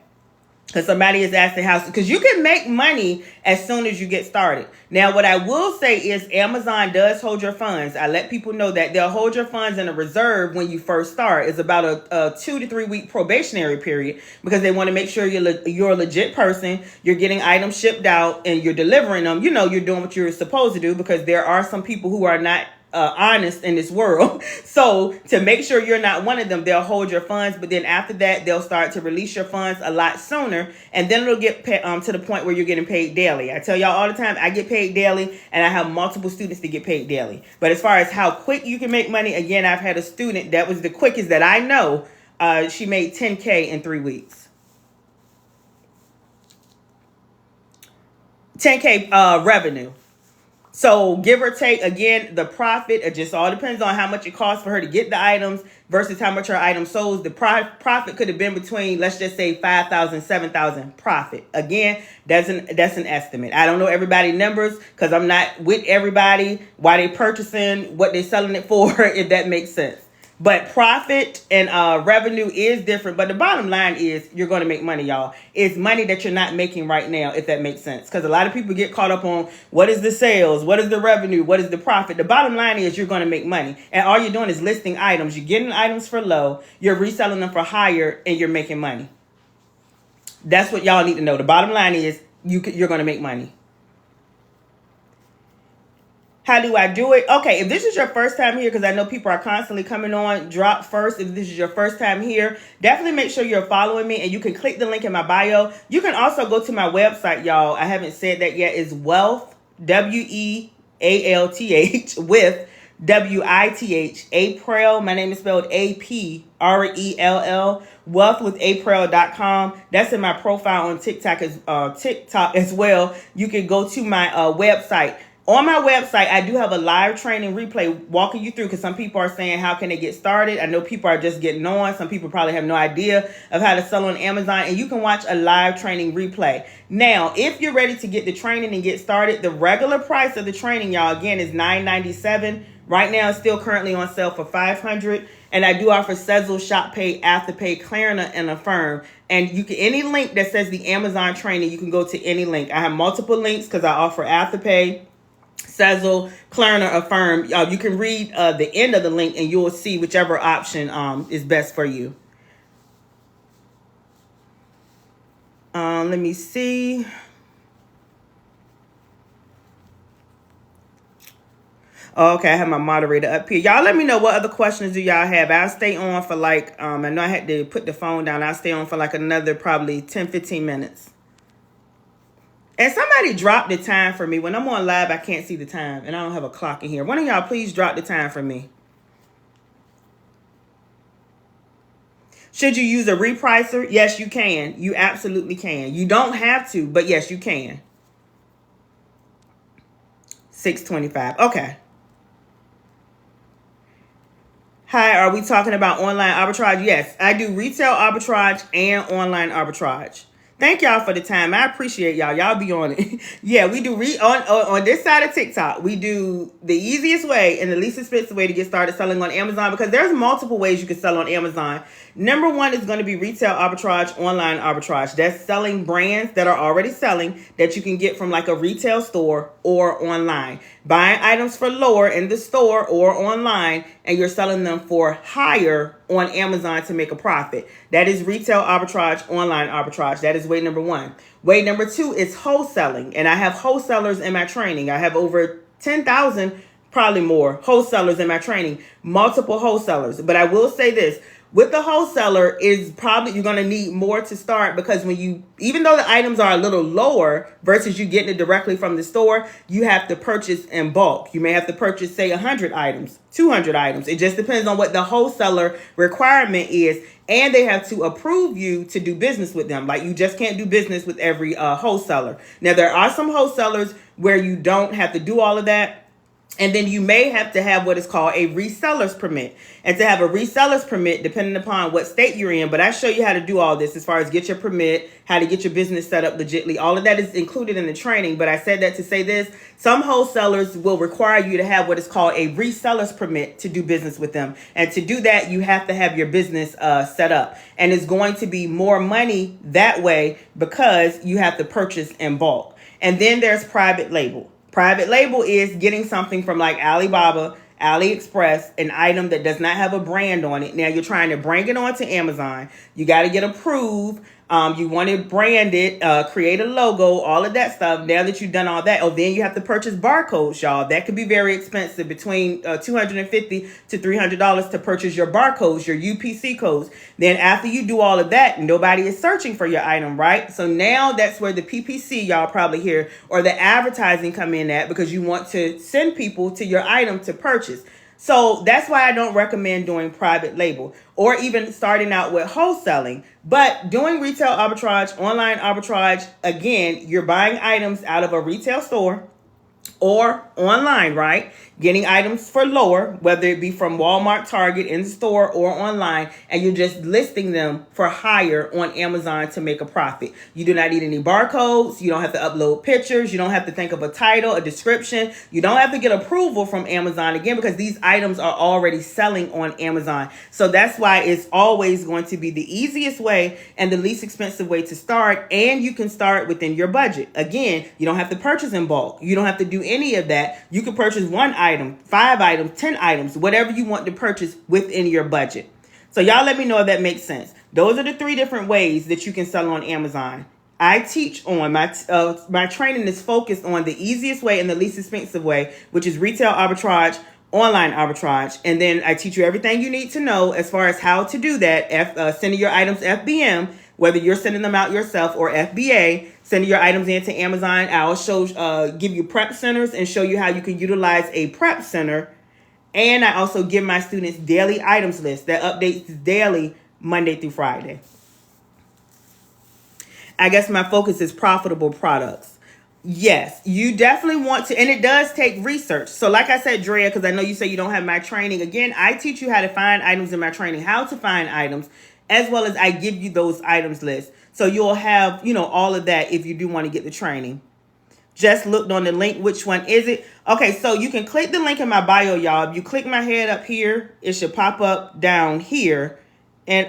Because somebody is asking how, because you can make money as soon as you get started. Now, what I will say is Amazon does hold your funds. I let people know that they'll hold your funds in a reserve when you first start. It's about a 2 to 3 week probationary period because they want to make sure you're a legit person. You're getting items shipped out and you're delivering them. You're doing what you're supposed to do, because there are some people who are not honest in this world. So to make sure you're not one of them, they'll hold your funds, but then after that, they'll start to release your funds a lot sooner. And then it'll get to the point where you're getting paid daily. I tell y'all all the time, I get paid daily and I have multiple students that get paid daily. But as far as how quick you can make money, again, I've had a student that was the quickest that I know. She made $10K in 3 weeks. 10K revenue. So give or take, again, the profit, it just all depends on how much it costs for her to get the items versus how much her item sold. The profit could have been between, let's just say, $5,000, $7,000 profit. Again, that's an estimate. I don't know everybody's numbers because I'm not with everybody, why they purchasing, what they're selling it for, if that makes sense. But profit and revenue is different. But the bottom line is you're going to make money, y'all. It's money that you're not making right now, if that makes sense. Because a lot of people get caught up on what is the sales, what is the revenue, what is the profit. The bottom line is you're going to make money. And all you're doing is listing items. You're getting items for low. You're reselling them for higher, and you're making money. That's what y'all need to know. The bottom line is you're going to make money. How do I do it? Okay, if this is your first time here, because I know people are constantly coming on, drop first. If this is your first time here, definitely make sure you're following me, and you can click the link in my bio. You can also go to my website, y'all. I haven't said that yet. It's Wealth, WEALTH, with WITH, April. My name is spelled APRELL. Wealth with April.com. That's in my profile on TikTok as well. You can go to my website. On my website, I do have a live training replay walking you through, because some people are saying, how can they get started? I know people are just getting on. Some people probably have no idea of how to sell on Amazon, and you can watch a live training replay. Now, if you're ready to get the training and get started, the regular price of the training, y'all, again, is $9.97. Right now, it's still currently on sale for $500. And I do offer Sezzle, Shoppay, Afterpay, Klarna, and Affirm. And you can, any link that says the Amazon training, you can go to any link. I have multiple links because I offer Afterpay, Sezzle, Klarna, Affirm. You can read the end of the link and you'll see whichever option is best for you. Let me see. Okay, I have my moderator up here. Y'all let me know what other questions do y'all have. I'll stay on for like, I know I had to put the phone down. I'll stay on for like another probably 10, 15 minutes. And somebody drop the time for me. When I'm on live, I can't see the time. And I don't have a clock in here. One of y'all please drop the time for me. Should you use a repricer? Yes, you can. You absolutely can. You don't have to, but yes, you can. $6.25. Okay. Hi, are we talking about online arbitrage? Yes, I do retail arbitrage and online arbitrage. Thank y'all for the time. I appreciate y'all. Y'all be on it. Yeah, we do on this side of TikTok. We do the easiest way and the least expensive way to get started selling on Amazon, because there's multiple ways you can sell on Amazon. Number one is going to be retail arbitrage, online arbitrage. That's selling brands that are already selling that you can get from like a retail store or online. Buying items for lower in the store or online, and you're selling them for higher on Amazon to make a profit. That is retail arbitrage, online arbitrage. That is way number one. Way number two is wholesaling. And I have wholesalers in my training. I have over 10,000, probably more, wholesalers in my training, multiple wholesalers. But I will say this. With the wholesaler, is probably you're going to need more to start, because when you, even though the items are a little lower versus you getting it directly from the store, you have to purchase in bulk. You may have to purchase, say, 100 items, 200 items. It just depends on what the wholesaler requirement is. And they have to approve you to do business with them. Like, you just can't do business with every wholesaler. Now, there are some wholesalers where you don't have to do all of that. And then you may have to have what is called a reseller's permit. And to have a reseller's permit, depending upon what state you're in, but I show you how to do all this as far as get your permit, how to get your business set up legitly. All of that is included in the training. But I said that to say this: some wholesalers will require you to have what is called a reseller's permit to do business with them. And to do that, you have to have your business set up. And it's going to be more money that way because you have to purchase in bulk. And then there's private label. Private label is getting something from like Alibaba, AliExpress, an item that does not have a brand on it. Now you're trying to bring it onto Amazon. You got to get approved. You want to brand it, create a logo, all of that stuff. Now that you've done all that, then you have to purchase barcodes, y'all. That could be very expensive, between $250 to $300 to purchase your barcodes, your UPC codes. Then after you do all of that, nobody is searching for your item, right? So now that's where the PPC, y'all probably hear, or the advertising come in at, because you want to send people to your item to purchase. So that's why I don't recommend doing private label or even starting out with wholesaling. But doing retail arbitrage, online arbitrage, again, you're buying items out of a retail store or online, right? Getting items for lower, whether it be from Walmart, Target, in the store, or online, and you're just listing them for higher on Amazon to make a profit. You do not need any barcodes. You don't have to upload pictures. You don't have to think of a title, a description. You don't have to get approval from Amazon, again, because these items are already selling on Amazon. So that's why it's always going to be the easiest way and the least expensive way to start, and you can start within your budget. Again, you don't have to purchase in bulk. You don't have to do any of that. You can purchase one item, 5 items, 10 items, whatever you want to purchase within your budget. So y'all let me know if that makes sense. Those are the 3 different ways that you can sell on Amazon. I teach on my training is focused on the easiest way and the least expensive way, which is retail arbitrage, online arbitrage. And then I teach you everything you need to know as far as how to do that. Sending your items FBM, whether you're sending them out yourself, or FBA, sending your items into Amazon. I'll give you prep centers and show you how you can utilize a prep center And I also give my students daily items list that updates daily, Monday through Friday. I guess my focus is profitable products. Yes, you definitely want to, and it does take research. So like I said, Drea, because I know you say you don't have my training. Again, I teach you how to find items in my training, how to find items, as well as I give you those items lists. So you'll have, all of that if you do want to get the training. Just looked on the link. Which one is it? Okay, so you can click the link in my bio, y'all. If you click my head up here, it should pop up down here. And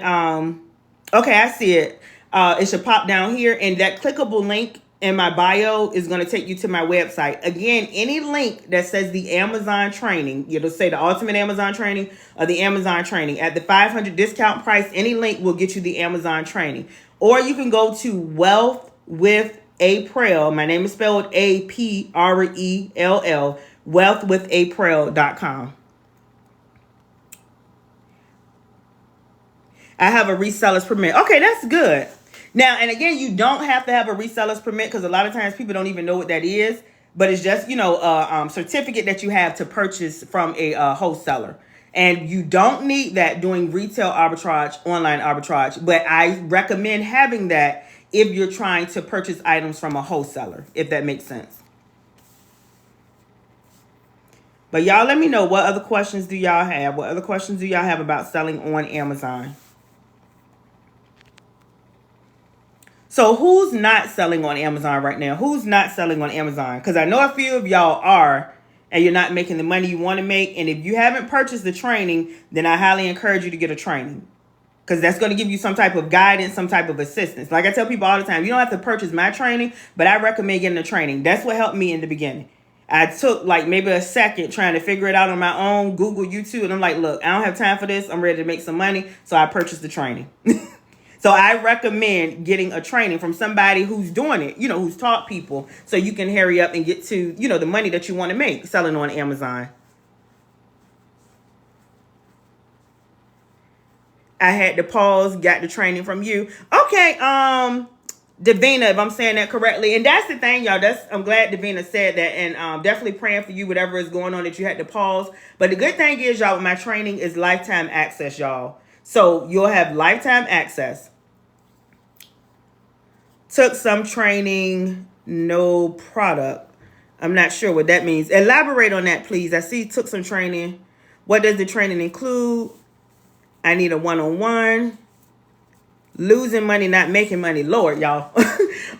okay, I see it. It should pop down here, and that clickable link in my bio is going to take you to my website. Again, any link that says the Amazon training, it'll say the Ultimate Amazon training or the Amazon training at the $500 discount price. Any link will get you the Amazon training. Or you can go to Wealth with April. My name is spelled Aprell. Wealthwithapril.com. I have a reseller's permit. Okay, that's good. Now, and again, you don't have to have a reseller's permit because a lot of times people don't even know what that is. But it's just, a certificate that you have to purchase from a wholesaler. And you don't need that doing retail arbitrage, online arbitrage. But I recommend having that if you're trying to purchase items from a wholesaler, if that makes sense. But y'all let me know, what other questions do y'all have? What other questions do y'all have about selling on Amazon? So who's not selling on Amazon right now? Who's not selling on Amazon? Because I know a few of y'all are, and you're not making the money you want to make. And if you haven't purchased the training, then I highly encourage you to get a training. Because that's going to give you some type of guidance, some type of assistance. Like I tell people all the time, you don't have to purchase my training, but I recommend getting a training. That's what helped me in the beginning. I took like maybe a second trying to figure it out on my own, Google, YouTube, and I'm like, look, I don't have time for this. I'm ready to make some money. So I purchased the training. So I recommend getting a training from somebody who's doing it, who's taught people, so you can hurry up and get to, the money that you want to make selling on Amazon. I had to pause, got the training from you. Okay, Davina, if I'm saying that correctly. And that's the thing, y'all. I'm glad Davina said that, and definitely praying for you, whatever is going on that you had to pause. But the good thing is, y'all, my training is lifetime access, y'all. So you'll have lifetime access. Took some training, no product. I'm not sure what that means. Elaborate on that, please. I see took some training. What does the training include? I need a one-on-one. Losing money, not making money. Lord, y'all.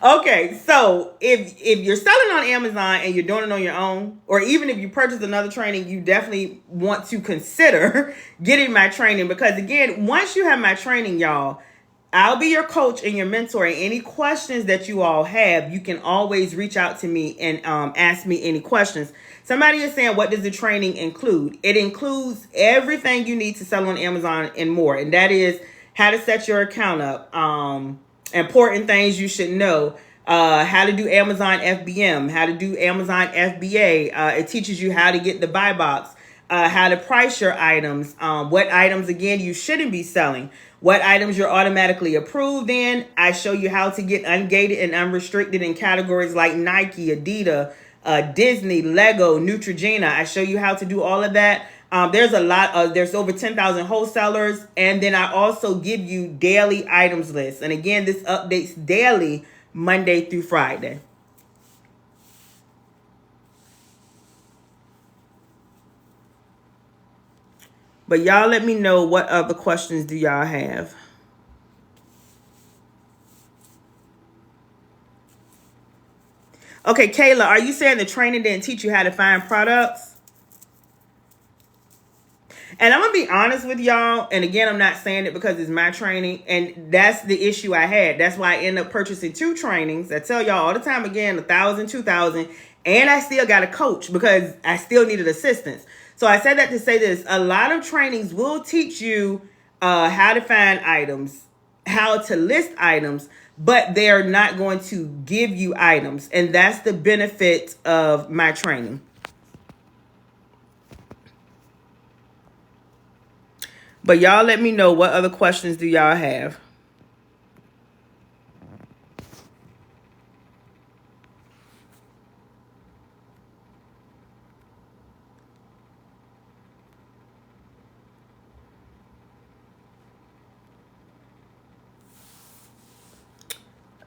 Okay, so if you're selling on Amazon and you're doing it on your own, or even if you purchase another training, you definitely want to consider getting my training. Because again, once you have my training, y'all, I'll be your coach and your mentor. And any questions that you all have, you can always reach out to me and ask me any questions. Somebody is saying, what does the training include? It includes everything you need to sell on Amazon and more. And that is how to set your account up, important things you should know, how to do Amazon FBM, how to do Amazon FBA. It teaches you how to get the buy box, how to price your items, what items, again, you shouldn't be selling, what items you're automatically approved in. I show you how to get ungated and unrestricted in categories like Nike, Adidas, Disney, Lego, Neutrogena. I show you how to do all of that. There's a lot there's over 10,000 wholesalers. And then I also give you daily items lists. And again, this updates daily, Monday through Friday. But y'all let me know, what other questions do y'all have? Okay, Kayla, are you saying the training didn't teach you how to find products? And I'm going to be honest with y'all. And again, I'm not saying it because it's my training. And that's the issue I had. That's why I ended up purchasing 2 trainings. I tell y'all all the time, again, 1,000, 2,000. And I still got a coach because I still needed assistance. So I said that to say this. A lot of trainings will teach you how to find items, how to list items, but they're not going to give you items. And that's the benefit of my training. But y'all let me know, what other questions do y'all have?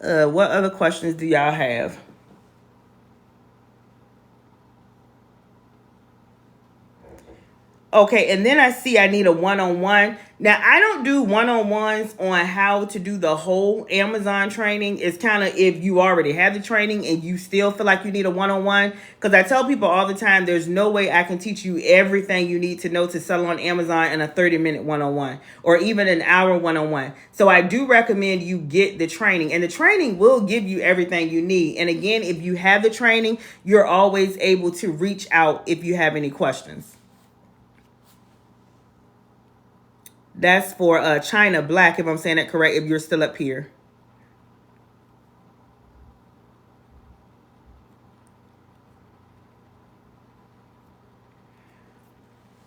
What other questions do y'all have? Okay, and then I see I need a one-on-one. Now, I don't do one-on-ones on how to do the whole Amazon training. It's kind of if you already have the training and you still feel like you need a one-on-one. Because I tell people all the time, there's no way I can teach you everything you need to know to sell on Amazon in a 30-minute one-on-one or even an hour one-on-one. So I do recommend you get the training. And the training will give you everything you need. And again, if you have the training, you're always able to reach out if you have any questions. That's for China Black, if I'm saying that correct, if you're still up here.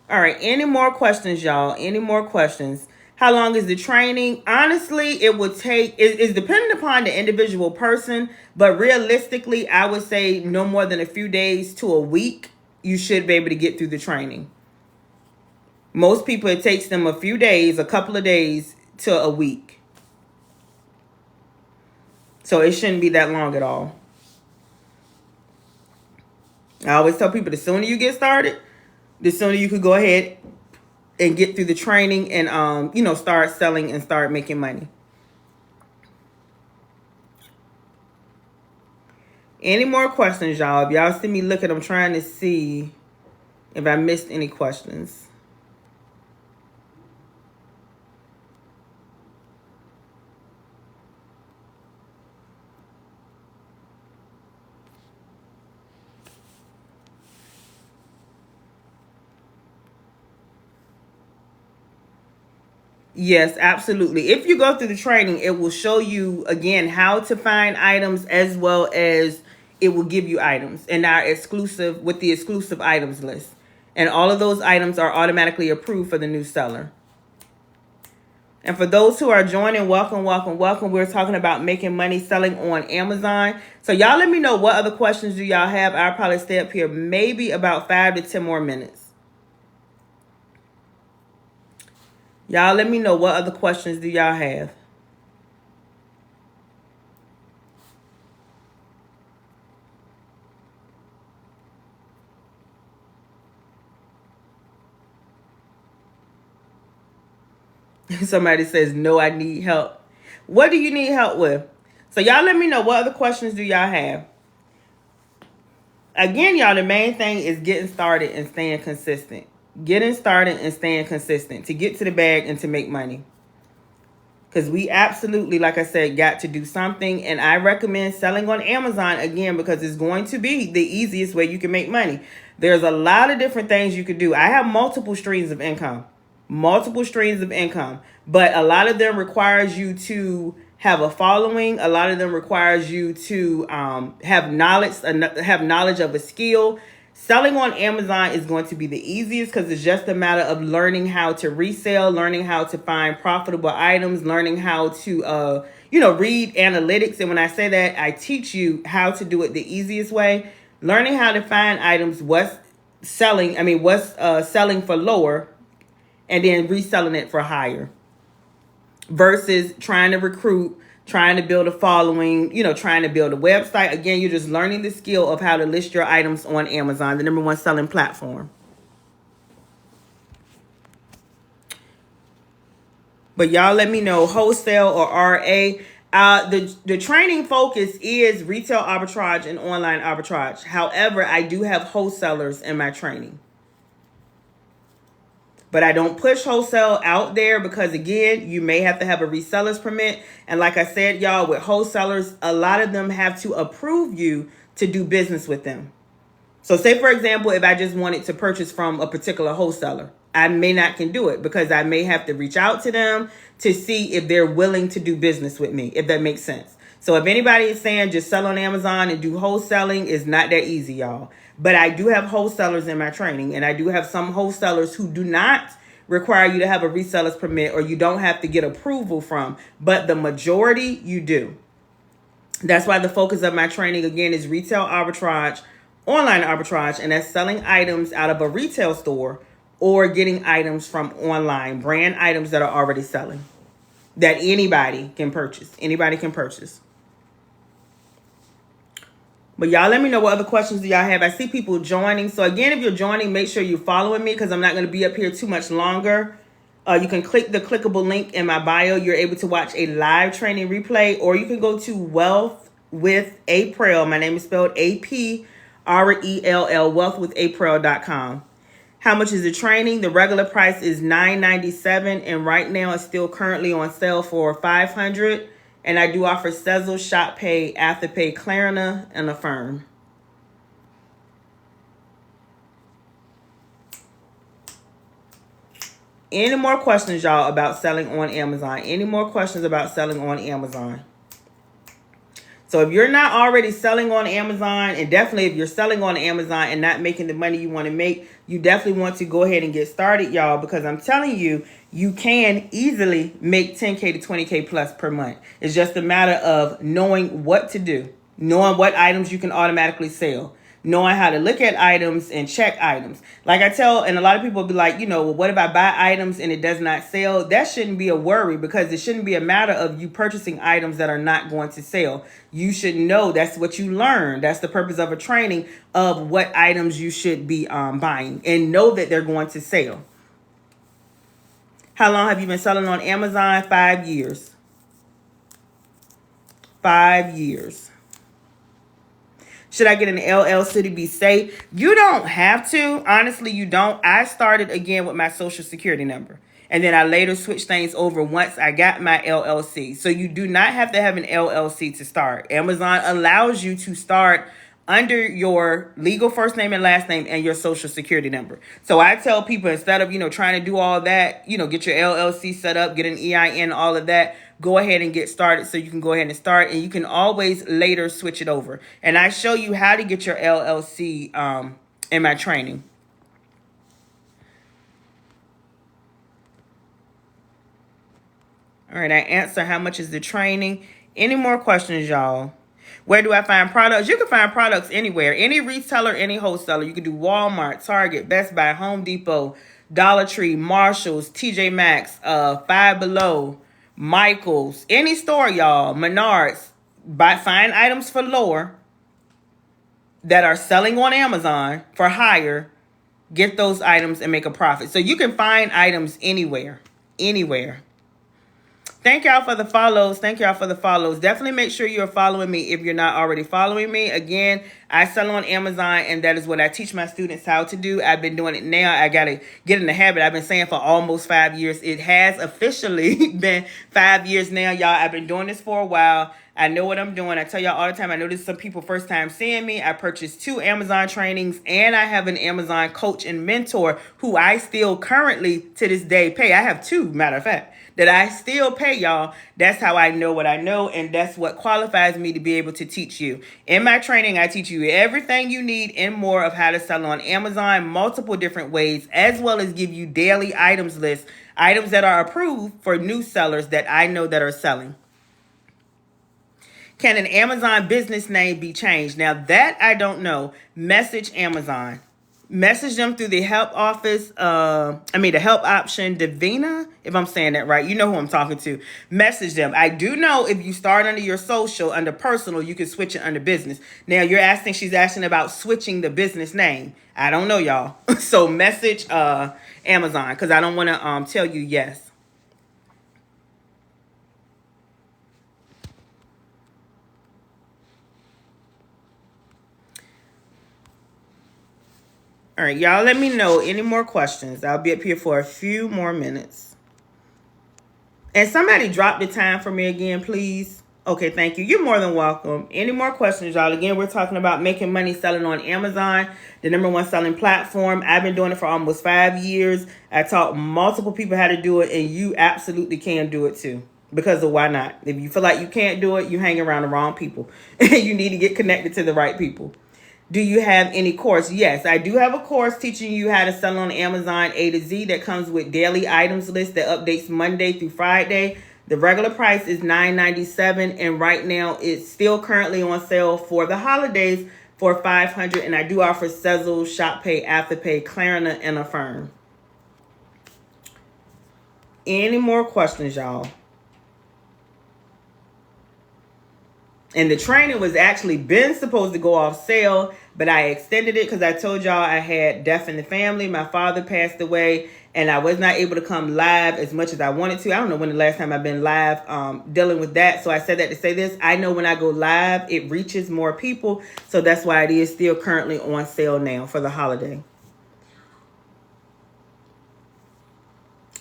All right, any more questions, y'all? Any more questions? How long is the training? Honestly, it would take, it's dependent upon the individual person, but realistically, I would say no more than a few days to a week, you should be able to get through the training. Most people, it takes them a few days, a couple of days to a week. So it shouldn't be that long at all. I always tell people the sooner you get started, the sooner you could go ahead and get through the training and, start selling and start making money. Any more questions, y'all? If y'all see me looking, I'm trying to see if I missed any questions. Yes, absolutely. If you go through the training, it will show you, again, how to find items as well as it will give you items and our exclusive with the exclusive items list. And all of those items are automatically approved for the new seller. And for those who are joining, welcome, welcome, welcome. We're talking about making money selling on Amazon. So y'all let me know what other questions do y'all have. I'll probably stay up here maybe about 5 to 10 more minutes. Y'all let me know what other questions do y'all have. Somebody says, no, I need help. What do you need help with? So y'all let me know what other questions do y'all have. Again, y'all, the main thing is getting started and staying consistent. Getting started and staying consistent to get to the bag and to make money. Because we absolutely, like I said, got to do something. And I recommend selling on Amazon, again, because it's going to be the easiest way you can make money. There's a lot of different things you could do. I have multiple streams of income. But a lot of them requires you to have a following. A lot of them requires you to have knowledge of a skill. Selling on Amazon is going to be the easiest because it's just a matter of learning how to resell, learning how to find profitable items, learning how to, read analytics. And when I say that, I teach you how to do it the easiest way. Learning how to find items, what's selling for lower, and then reselling it for higher. Versus trying to recruit, trying to build a following, trying to build a website. Again, you're just learning the skill of how to list your items on Amazon, the #1 selling platform. But y'all let me know, wholesale or RA. The training focus is retail arbitrage and online arbitrage. However, I do have wholesalers in my training. But I don't push wholesale out there because, again, you may have to have a reseller's permit. And like I said, y'all, with wholesalers, a lot of them have to approve you to do business with them. So say, for example, if I just wanted to purchase from a particular wholesaler, I may not can do it because I may have to reach out to them to see if they're willing to do business with me, if that makes sense. So if anybody is saying just sell on Amazon and do wholesaling, it's not that easy, y'all. But I do have wholesalers in my training, and I do have some wholesalers who do not require you to have a reseller's permit or you don't have to get approval from, but the majority you do. That's why the focus of my training, again, is retail arbitrage, online arbitrage, and that's selling items out of a retail store or getting items from online, brand items that are already selling, that anybody can purchase. Anybody can purchase. But y'all let me know what other questions do y'all have. I see people joining. So again, if you're joining, make sure you're following me because I'm not going to be up here too much longer. You can click the clickable link in my bio. You're able to watch a live training replay, or you can go to Wealth with April. My name is spelled Aprell, wealthwithapril.com. How much is the training? The regular price is $997, and right now it's still currently on sale for $500. And I do offer Sezzle, Shoppay, Afterpay, Klarna, and Affirm. Any more questions, y'all, about selling on Amazon? Any more questions about selling on Amazon? So if you're not already selling on Amazon, and definitely if you're selling on Amazon and not making the money you want to make, you definitely want to go ahead and get started, y'all, because I'm telling you, you can easily make 10K to 20K plus per month. It's just a matter of knowing what to do, knowing what items you can automatically sell, knowing how to look at items and check items. Like I tell, and a lot of people be like, well, what if I buy items and it does not sell? That shouldn't be a worry, because it shouldn't be a matter of you purchasing items that are not going to sell. You should know that's what you learn. That's the purpose of a training, of what items you should be buying, and know that they're going to sell. How long have you been selling on Amazon? 5 years. 5 years. Should I get an LLC to be safe? You don't have to. Honestly, you don't. I started again with my social security number. And then I later switched things over once I got my LLC. So you do not have to have an LLC to start. Amazon allows you to start under your legal first name and last name and your social security number. So I tell people, instead of, trying to do all that, get your LLC set up, get an EIN, all of that, go ahead and get started so you can go ahead and start, and you can always later switch it over. And I show you how to get your LLC in my training. All right, I answer how much is the training. Any more questions, y'all? Where do I find products? You can find products anywhere. Any retailer, any wholesaler. You can do Walmart, Target, Best Buy, Home Depot, Dollar Tree, Marshalls, TJ Maxx, Five Below, Michaels, any store, y'all. Menards. Find items for lower that are selling on Amazon for higher. Get those items and make a profit. So you can find items anywhere. Anywhere. Thank y'all for the follows. Thank y'all for the follows. Definitely make sure you're following me if you're not already following me. Again, I sell on Amazon, and that is what I teach my students how to do. I've been doing it now. I got to get in the habit. I've been saying for almost 5 years. It has officially been 5 years now, y'all. I've been doing this for a while. I know what I'm doing. I tell y'all all the time. I know this is some people first time seeing me. I purchased 2 Amazon trainings, and I have an Amazon coach and mentor who I still currently to this day pay. I have 2, matter of fact, that I still pay, y'all. That's how I know what I know, and that's what qualifies me to be able to teach you. In my training, I teach you everything you need and more of how to sell on Amazon, multiple different ways, as well as give you daily items lists, items that are approved for new sellers that I know that are selling. Can an Amazon business name be changed? Now that I don't know. Message Amazon. Message them through the help office. The help option, Davina, if I'm saying that right. You know who I'm talking to. Message them. I do know if you start under your social, under personal, you can switch it under business. Now she's asking about switching the business name. I don't know, y'all. So message Amazon, because I don't want to tell you yes. All right, y'all, let me know any more questions. I'll be up here for a few more minutes. And somebody drop the time for me again, please. Okay, thank you. You're more than welcome. Any more questions, y'all? Again, we're talking about making money selling on Amazon, the #1 selling platform. I've been doing it for almost 5 years. I taught multiple people how to do it, and you absolutely can do it too. Because of why not? If you feel like you can't do it, you hang around the wrong people. You need to get connected to the right people. Do you have any course? Yes, I do have a course teaching you how to sell on Amazon A to Z that comes with daily items list that updates Monday through Friday. The regular price is $997, and right now it's still currently on sale for the holidays for $500. And I do offer Sezzle, Shoppay, Afterpay, Klarna, and Affirm. Any more questions, y'all? And the training was actually been supposed to go off sale, but I extended it because I told y'all I had death in the family. My father passed away, and I was not able to come live as much as I wanted to. I don't know when the last time I've been live dealing with that. So I said that to say this. I know when I go live, it reaches more people. So that's why it is still currently on sale now for the holiday.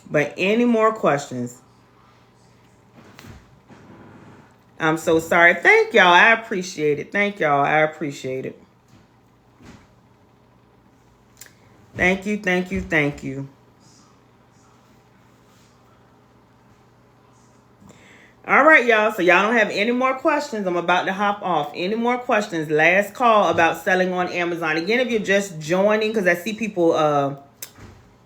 But any more questions? I'm so sorry. Thank y'all. I appreciate it. Thank y'all. I appreciate it. Thank you. Thank you. Thank you. All right, y'all. So y'all don't have any more questions. I'm about to hop off. Any more questions? Last call about selling on Amazon. Again, if you're just joining, because I see people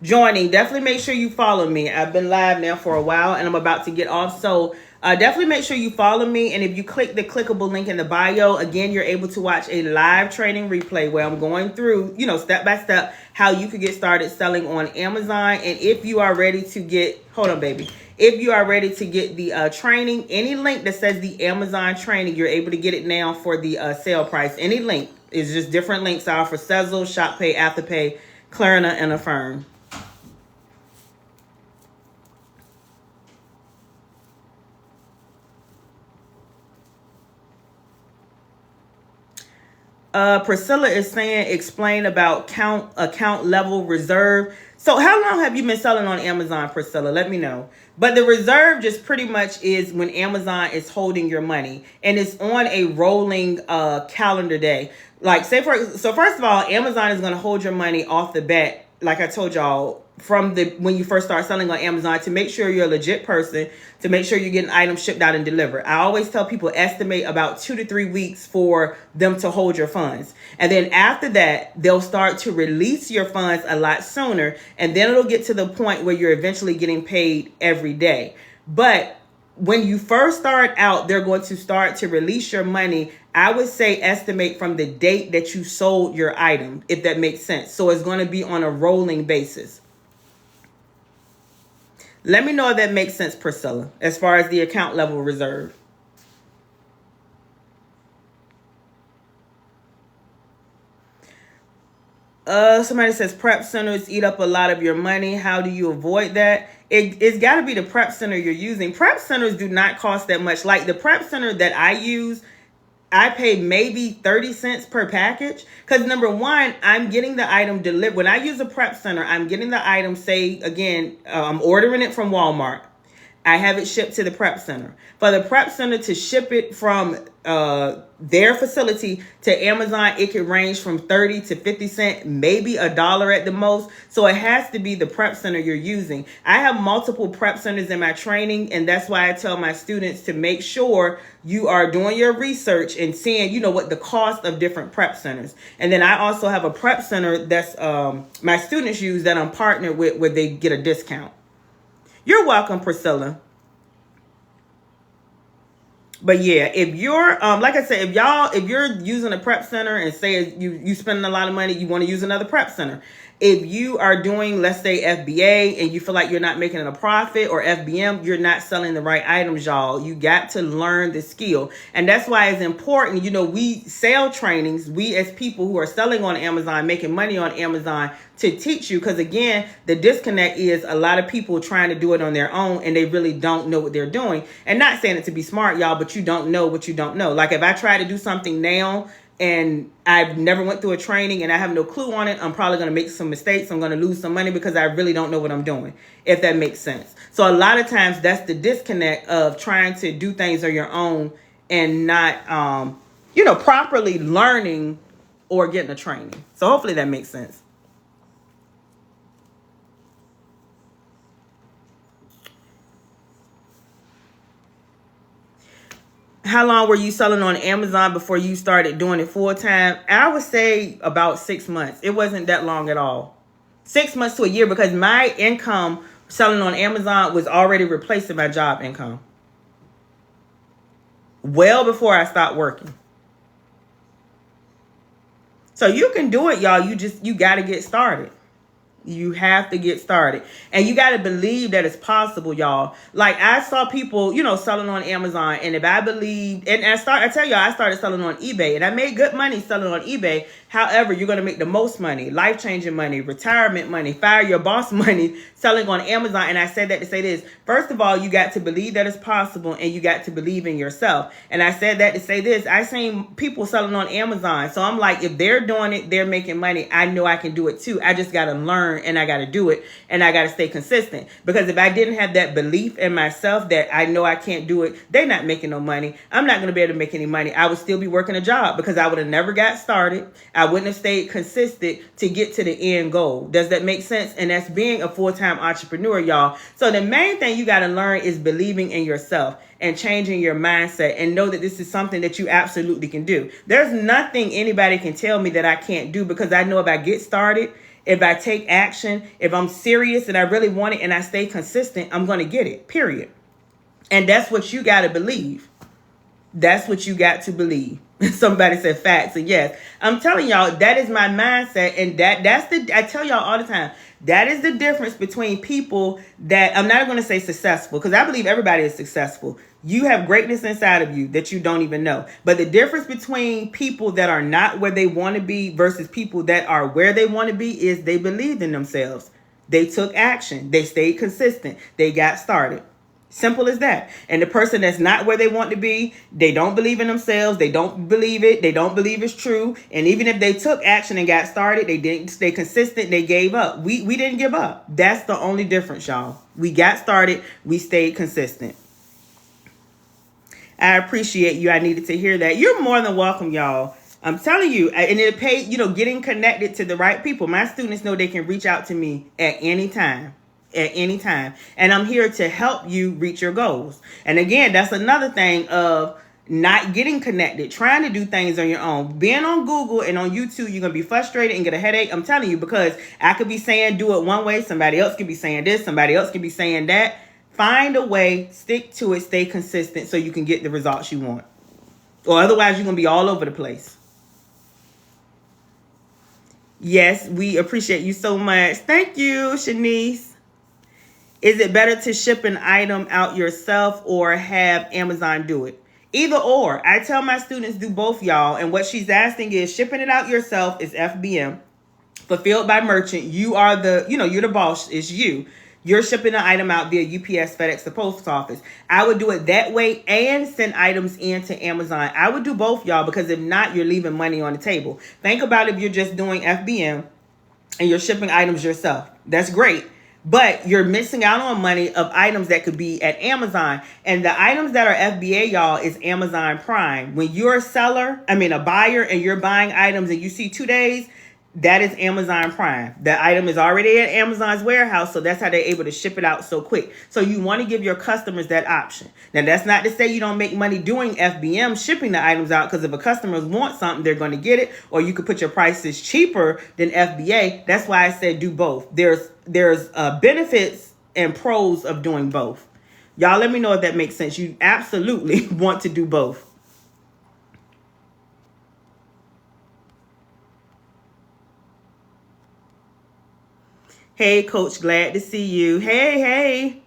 joining, definitely make sure you follow me. I've been live now for a while, and I'm about to get off. So definitely make sure you follow me. And if you click the clickable link in the bio, again, you're able to watch a live training replay where I'm going through, step by step, how you could get started selling on Amazon. And if you are ready to get, hold on, baby. If you are ready to get the training, any link that says the Amazon training, you're able to get it now for the sale price. Any link is just different links are for Sezzle, Shoppay, Afterpay, Klarna, and Affirm. Priscilla is saying, explain about account level reserve. So how long have you been selling on Amazon, Priscilla? Let me know. But the reserve just pretty much is when Amazon is holding your money, and it's on a rolling calendar day. Like so first of all, Amazon is going to hold your money off the bat, like I told y'all, from when you first start selling on Amazon, to make sure you're a legit person, to make sure you're getting items shipped out and delivered. I always tell people estimate about 2 to 3 weeks for them to hold your funds. And then after that, they'll start to release your funds a lot sooner. And then it'll get to the point where you're eventually getting paid every day. But when you first start out, they're going to start to release your money. I would say estimate from the date that you sold your item, if that makes sense. So it's going to be on a rolling basis. Let me know if that makes sense, Priscilla, as far as the account level reserve. Somebody says prep centers eat up a lot of your money. How do you avoid that? It's got to be the prep center you're using. Prep centers do not cost that much. Like the prep center that I use, I pay maybe 30 cents per package. Because number one, I'm getting the item delivered. When I use a prep center, I'm getting the item, say, again, I'm ordering it from Walmart. I have it shipped to the prep center. For the prep center to ship it from their facility to Amazon, it could range from 30 to 50 cents, maybe $1 at the most. So it has to be the prep center you're using. I have multiple prep centers in my training, and that's why I tell my students to make sure you are doing your research and seeing, what the cost of different prep centers. And then I also have a prep center that's my students use that I'm partnered with, where they get a discount. You're welcome, Priscilla. But yeah, if you're like I said, if you're using a prep center and say you spending a lot of money, you want to use another prep center. If you are doing, let's say, FBA and you feel like you're not making a profit, or FBM, you're not selling the right items, y'all. You got to learn the skill. And that's why it's important. We sell trainings, we as people who are selling on Amazon, making money on Amazon, to teach you. Because again, the disconnect is a lot of people trying to do it on their own, and they really don't know what they're doing. And not saying it to be smart, y'all, but you don't know what you don't know. Like if I try to do something now and I've never went through a training and I have no clue on it, I'm probably going to make some mistakes. I'm going to lose some money because I really don't know what I'm doing, if that makes sense. So a lot of times that's the disconnect of trying to do things on your own and not, properly learning or getting a training. So hopefully that makes sense. How long were you selling on Amazon before you started doing it full time? I would say about 6 months. It wasn't that long at all. 6 months to a year, because my income selling on Amazon was already replacing my job income. Well before I stopped working. So you can do it, y'all. You got to get started. You have to get started. And you got to believe that it's possible, y'all. Like, I saw people, selling on Amazon. And if I believed, and I tell y'all, I started selling on eBay. And I made good money selling on eBay. However, you're going to make the most money, life-changing money, retirement money, fire your boss money, selling on Amazon. And I said that to say this. First of all, you got to believe that it's possible, and you got to believe in yourself. And I said that to say this. I seen people selling on Amazon. So I'm like, if they're doing it, they're making money. I know I can do it too. I just got to learn, and I got to do it, and I got to stay consistent. Because if I didn't have that belief in myself that I know I can't do it, they're not making no money. I'm not going to be able to make any money. I would still be working a job because I would have never got started. I wouldn't have stayed consistent to get to the end goal. Does that make sense? And that's being a full-time entrepreneur, y'all. So the main thing you got to learn is believing in yourself and changing your mindset, and know that this is something that you absolutely can do. There's nothing anybody can tell me that I can't do, because I know if I get started, if I take action, if I'm serious and I really want it and I stay consistent, I'm going to get it, period. And that's what you got to believe. That's what you got to believe. Somebody said facts, and yes, I'm telling y'all, that is my mindset. And I tell y'all all the time, that is the difference between people that, I'm not going to say successful, because I believe everybody is successful. You have greatness inside of you that you don't even know. But the difference between people that are not where they want to be versus people that are where they want to be is they believed in themselves. They took action. They stayed consistent. They got started. Simple as that. And the person that's not where they want to be, they don't believe in themselves. They don't believe it. They don't believe it's true. And even if they took action and got started, they didn't stay consistent. They gave up. We didn't give up. That's the only difference, y'all. We got started. We stayed consistent. I appreciate you. I needed to hear that. You're more than welcome, y'all. I'm telling you, and it pays, getting connected to the right people. My students know they can reach out to me at any time. At any time. And I'm here to help you reach your goals. And again, that's another thing of not getting connected, trying to do things on your own. Being on Google and on YouTube, you're going to be frustrated and get a headache. I'm telling you, because I could be saying do it one way. Somebody else could be saying this. Somebody else could be saying that. Find a way, stick to it, stay consistent so you can get the results you want. Or otherwise, you're going to be all over the place. Yes, we appreciate you so much. Thank you, Shanice. Is it better to ship an item out yourself or have Amazon do it? Either or. I tell my students do both, y'all. And what she's asking is shipping it out yourself is FBM. Fulfilled by merchant. You are you're the boss. It's you. You're shipping the item out via UPS, FedEx, the post office. I would do it that way and send items into Amazon. I would do both, y'all, because if not, you're leaving money on the table. Think about if you're just doing FBM and you're shipping items yourself. That's great. But you're missing out on money of items that could be at Amazon. And the items that are FBA, y'all, is Amazon Prime. When you're a buyer, and you're buying items and you see 2 days, that is Amazon Prime. The item is already at Amazon's warehouse, so that's how they're able to ship it out so quick. So you want to give your customers that option. Now, that's not to say you don't make money doing FBM, shipping the items out, because if a customer wants something, they're going to get it, or you could put your prices cheaper than FBA. That's why I said do both. There's benefits and pros of doing both. Y'all let me know if that makes sense. You absolutely want to do both. Hey, Coach, glad to see you. Hey.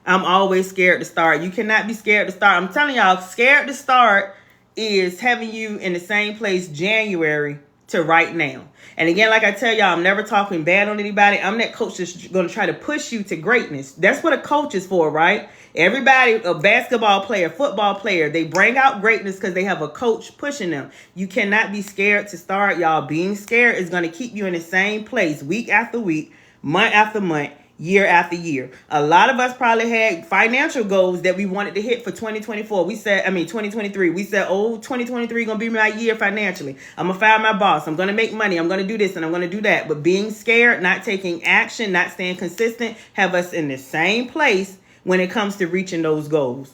I'm always scared to start. You cannot be scared to start. I'm telling y'all, scared to start is having you in the same place January to right now. And again, like I tell y'all, I'm never talking bad on anybody. I'm that coach that's going to try to push you to greatness. That's what a coach is for, right? Everybody, a basketball player, football player, they bring out greatness because they have a coach pushing them. You cannot be scared to start, y'all. Being scared is going to keep you in the same place week after week, month after month, year after year. A lot of us probably had financial goals that we wanted to hit for 2024. 2023. We said, 2023 going to be my year financially. I'm going to fire my boss. I'm going to make money. I'm going to do this and I'm going to do that. But being scared, not taking action, not staying consistent, have us in the same place when it comes to reaching those goals.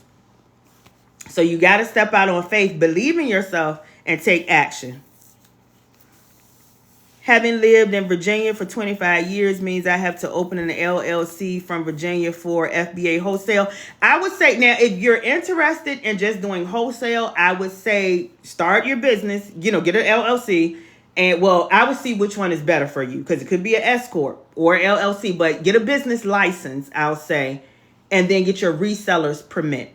So you got to step out on faith, believe in yourself, and take action. Having lived in Virginia for 25 years means I have to open an LLC from Virginia for FBA wholesale. I would say now, if you're interested in just doing wholesale, I would say start your business, get an LLC And well, I would see which one is better for you, because it could be an S corp or LLC, but get a business license, I'll say, and then get your reseller's permit.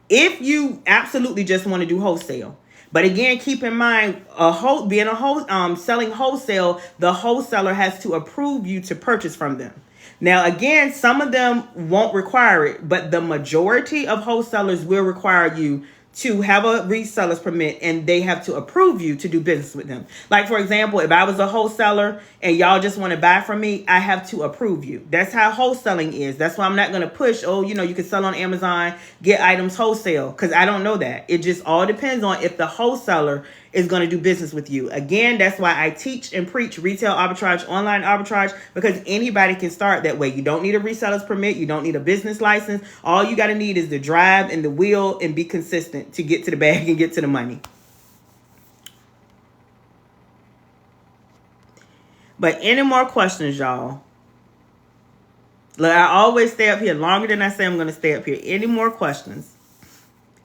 If you absolutely just want to do wholesale. But again, keep in mind, selling wholesale, the wholesaler has to approve you to purchase from them. Now, again, some of them won't require it, but the majority of wholesalers will require you to have a reseller's permit, and they have to approve you to do business with them. Like, for example, if I was a wholesaler and y'all just want to buy from me, I have to approve you. That's how wholesaling is. That's why I'm not going to push, you can sell on Amazon, get items wholesale, because I don't know that. It just all depends on if the wholesaler is going to do business with you. Again, that's why I teach and preach retail arbitrage, online arbitrage, because anybody can start that way. You don't need a reseller's permit. You don't need a business license. All you got to need is the drive and the will and be consistent to get to the bag and get to the money. But any more questions, y'all? Look, I always stay up here longer than I say I'm going to stay up here. Any more questions?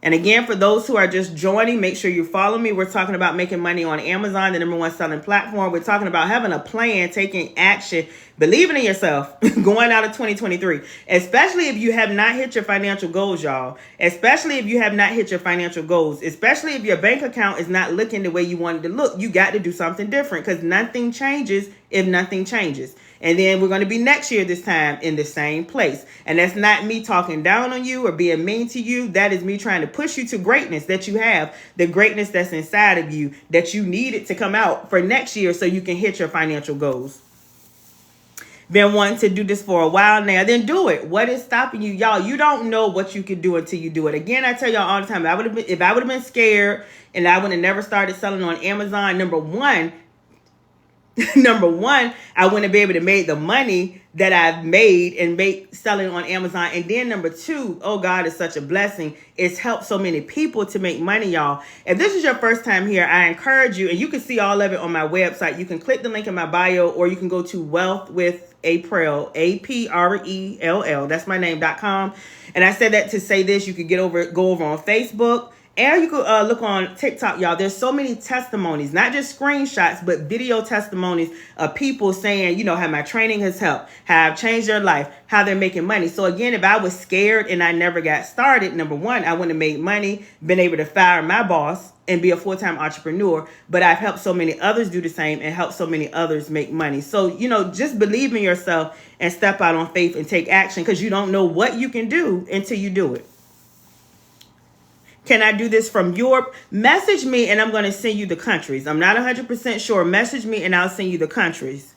And again, for those who are just joining, make sure you follow me. We're talking about making money on Amazon, the #1 selling platform. We're talking about having a plan, taking action, believing in yourself, going out of 2023, especially if you have not hit your financial goals, y'all. Especially if you have not hit your financial goals, especially if your bank account is not looking the way you want it to look. You got to do something different, because nothing changes if nothing changes. And then we're going to be next year this time in the same place. And that's not me talking down on you or being mean to you. That is me trying to push you to greatness that you have, the greatness that's inside of you that you need it to come out for next year so you can hit your financial goals. Been wanting to do this for a while now, then do it. What is stopping you? Y'all, you don't know what you can do until you do it. Again, I tell y'all all the time, if I would have been scared and I would have never started selling on Amazon, number one, I wouldn't be able to make the money that I've made and make selling on Amazon. And then number two, oh God, is such a blessing. It's helped so many people to make money, y'all. If this is your first time here, I encourage you, and you can see all of it on my website. You can click the link in my bio, or you can go to Wealth with April, APRELL. That's my name.com. And I said that to say this. You could go over on Facebook. And you could look on TikTok, y'all. There's so many testimonies, not just screenshots, but video testimonies of people saying, how my training has helped, how I've changed their life, how they're making money. So again, if I was scared and I never got started, number one, I wouldn't have made money, been able to fire my boss and be a full-time entrepreneur. But I've helped so many others do the same and helped so many others make money. So, just believe in yourself and step out on faith and take action, because you don't know what you can do until you do it. Can I do this from Europe? Message me and I'm going to send you the countries. I'm not 100% sure. Message me and I'll send you the countries.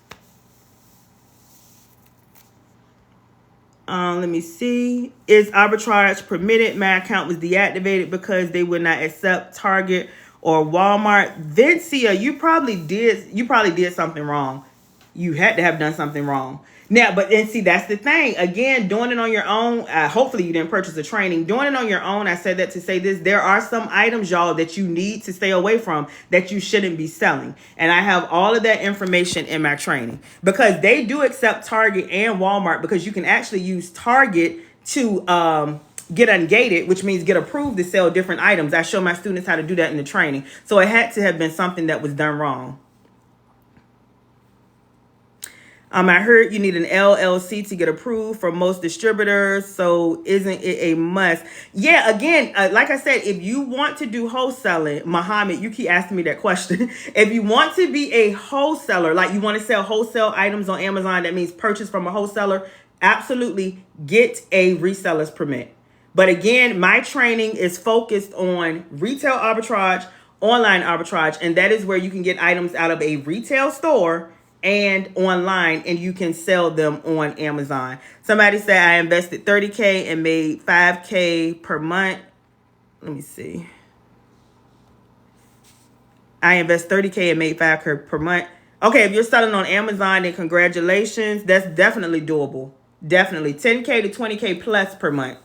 Let me see. Is arbitrage permitted? My account was deactivated because they would not accept Target or Walmart. Vincia, you probably did something wrong. You had to have done something wrong. Now, see, that's the thing. Again, doing it on your own. Hopefully you didn't purchase a training. Doing it on your own. I said that to say this. There are some items, y'all, that you need to stay away from that you shouldn't be selling. And I have all of that information in my training, because they do accept Target and Walmart, because you can actually use Target to get ungated, which means get approved to sell different items. I show my students how to do that in the training. So it had to have been something that was done wrong. I heard you need an LLC to get approved from most distributors. So isn't it a must? Yeah, again, like I said, if you want to do wholesaling, Muhammad, you keep asking me that question. If you want to be a wholesaler, like you want to sell wholesale items on Amazon, that means purchase from a wholesaler, absolutely get a reseller's permit. But again, my training is focused on retail arbitrage, online arbitrage, and that is where you can get items out of a retail store and online, and you can sell them on Amazon. Somebody said I invested $30K and made $5K per month. Let me see. I invest $30K and made $5K per month. Okay, if you're selling on Amazon, then congratulations. That's definitely doable. Definitely. 10K to 20K plus per month.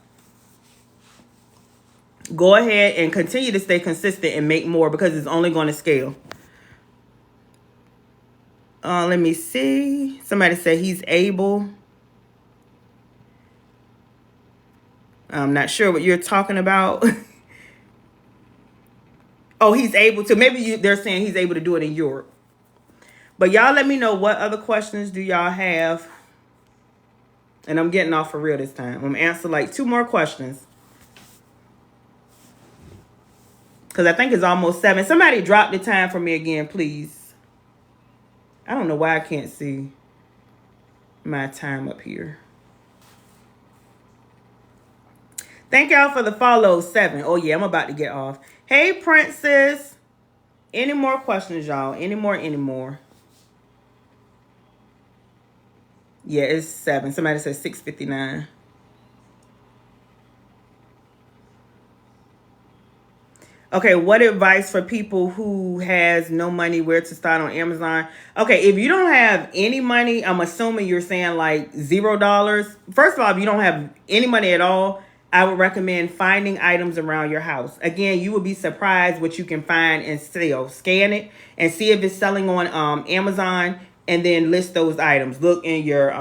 Go ahead and continue to stay consistent and make more, because it's only going to scale. Let me see. Somebody said he's able. I'm not sure what you're talking about. Oh, he's able to. Maybe they're saying he's able to do it in Europe. But y'all let me know what other questions do y'all have. And I'm getting off for real this time. I'm going to answer like 2 more questions. Because I think it's almost 7. Somebody drop the time for me again, please. I don't know why I can't see my time up here. Thank y'all for the follow, 7. Oh, yeah, I'm about to get off. Hey, Princess. Any more questions, y'all? Any more? Yeah, it's 7. Somebody said 6:59. Okay, what advice for people who has no money where to start on Amazon? Okay, if you don't have any money, I'm assuming you're saying like $0. First of all, if you don't have any money at all, I would recommend finding items around your house. Again, you would be surprised what you can find and sell. Scan it and see if it's selling on Amazon, and then list those items. Look in your,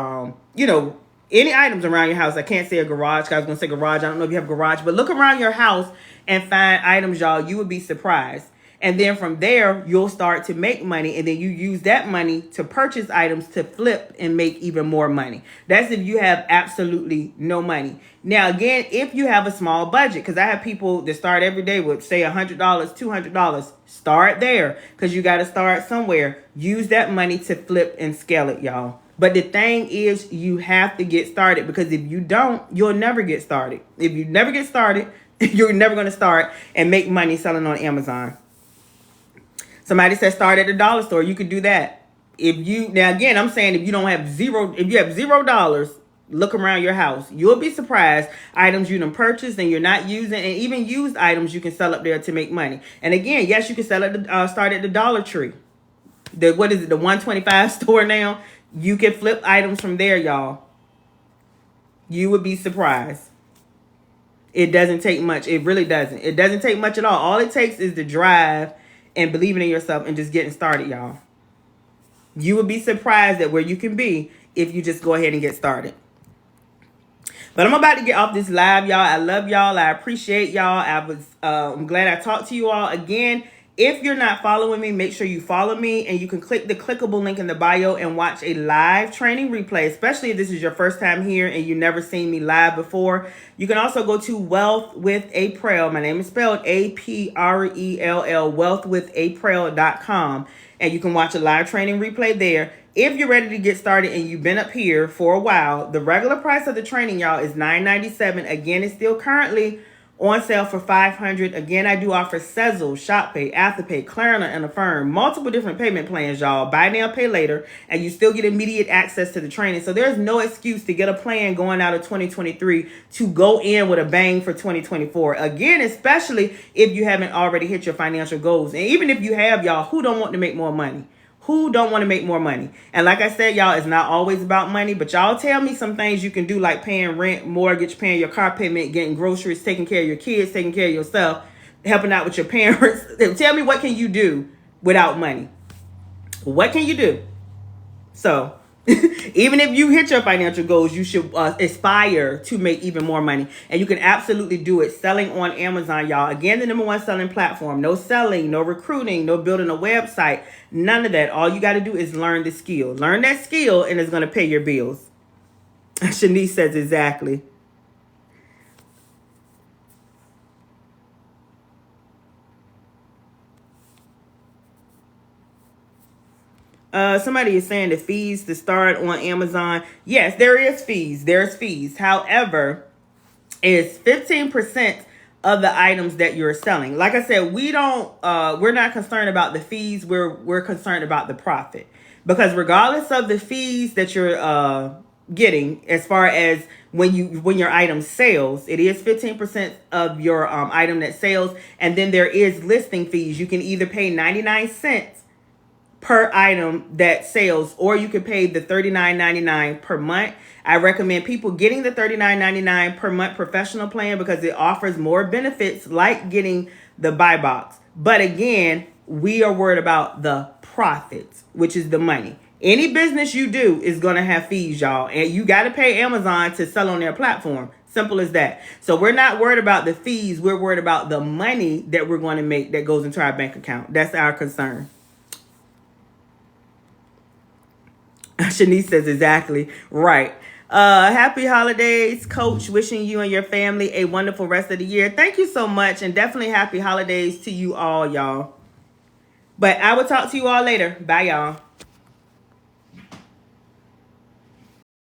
any items around your house. I can't say a garage, because I was going to say garage. I don't know if you have a garage, but look around your house and find items, y'all. You would be surprised. And then from there, you'll start to make money. And then you use that money to purchase items to flip and make even more money. That's if you have absolutely no money. Now, again, if you have a small budget, because I have people that start every day with, say, $100, $200. Start there, because you got to start somewhere. Use that money to flip and scale it, y'all. But the thing is, you have to get started, because if you don't, you'll never get started. If you never get started, you're never going to start and make money selling on Amazon. Somebody said start at the dollar store. You could do that. Now again, I'm saying if you have $0, look around your house. You'll be surprised items you done purchased and you're not using, and even used items you can sell up there to make money. And again, yes, you can sell at start at the Dollar Tree. The 125 store now. You can flip items from there, y'all. You would be surprised. It doesn't take much. It really doesn't. It doesn't take much at all. All it takes is the drive and believing in yourself and just getting started, y'all. You would be surprised at where you can be if you just go ahead and get started. But I'm about to get off this live, y'all. I love y'all. I appreciate y'all. I'm glad I talked to you all again. If you're not following me, make sure you follow me, and you can click the clickable link in the bio and watch a live training replay, especially if this is your first time here and you've never seen me live before. You can also go to Wealth with April. My name is spelled Aprell, wealthwithapril.com, and you can watch a live training replay there. If you're ready to get started and you've been up here for a while, the regular price of the training, y'all, is $9.97. Again, it's still currently on sale for $500. Again, I do offer Sezzle, Shoppay, Afterpay, Klarna, and Affirm. Multiple different payment plans, y'all. Buy now, pay later. And you still get immediate access to the training. So there's no excuse to get a plan going out of 2023 to go in with a bang for 2024. Again, especially if you haven't already hit your financial goals. And even if you have, y'all, who don't want to make more money? Who don't want to make more money? And like I said, y'all, it's not always about money, but y'all tell me some things you can do, like paying rent, mortgage, paying your car payment, getting groceries, taking care of your kids, taking care of yourself, helping out with your parents. Tell me, what can you do without money? What can you do? So even if you hit your financial goals, you should aspire to make even more money. And you can absolutely do it selling on Amazon, y'all. Again, the #1 selling platform. No selling, no recruiting, no building a website. None of that. All you got to do is learn the skill. Learn that skill, and it's going to pay your bills. Shanice says exactly. Somebody is saying the fees to start on Amazon. Yes, there is fees. There's fees. However, it's 15% of the items that you're selling. Like I said, we're not concerned about the fees. We're concerned about the profit, because regardless of the fees that you're getting, as far as when your item sells, it is 15% of your item that sells, and then there is listing fees. You can either pay 99 cents per item that sells, or you can pay the $39.99 per month. I recommend people getting the $39.99 per month professional plan, because it offers more benefits, like getting the buy box. But again, we are worried about the profits, which is the money. Any business you do is going to have fees, y'all, and you got to pay Amazon to sell on their platform. Simple as that. So we're not worried about the fees. We're worried about the money that we're going to make that goes into our bank account. That's our concern. Shanice says exactly right. Happy holidays, Coach. Wishing you and your family a wonderful rest of the year. Thank you so much, and definitely happy holidays to you all, y'all. But I will talk to you all later. Bye, y'all.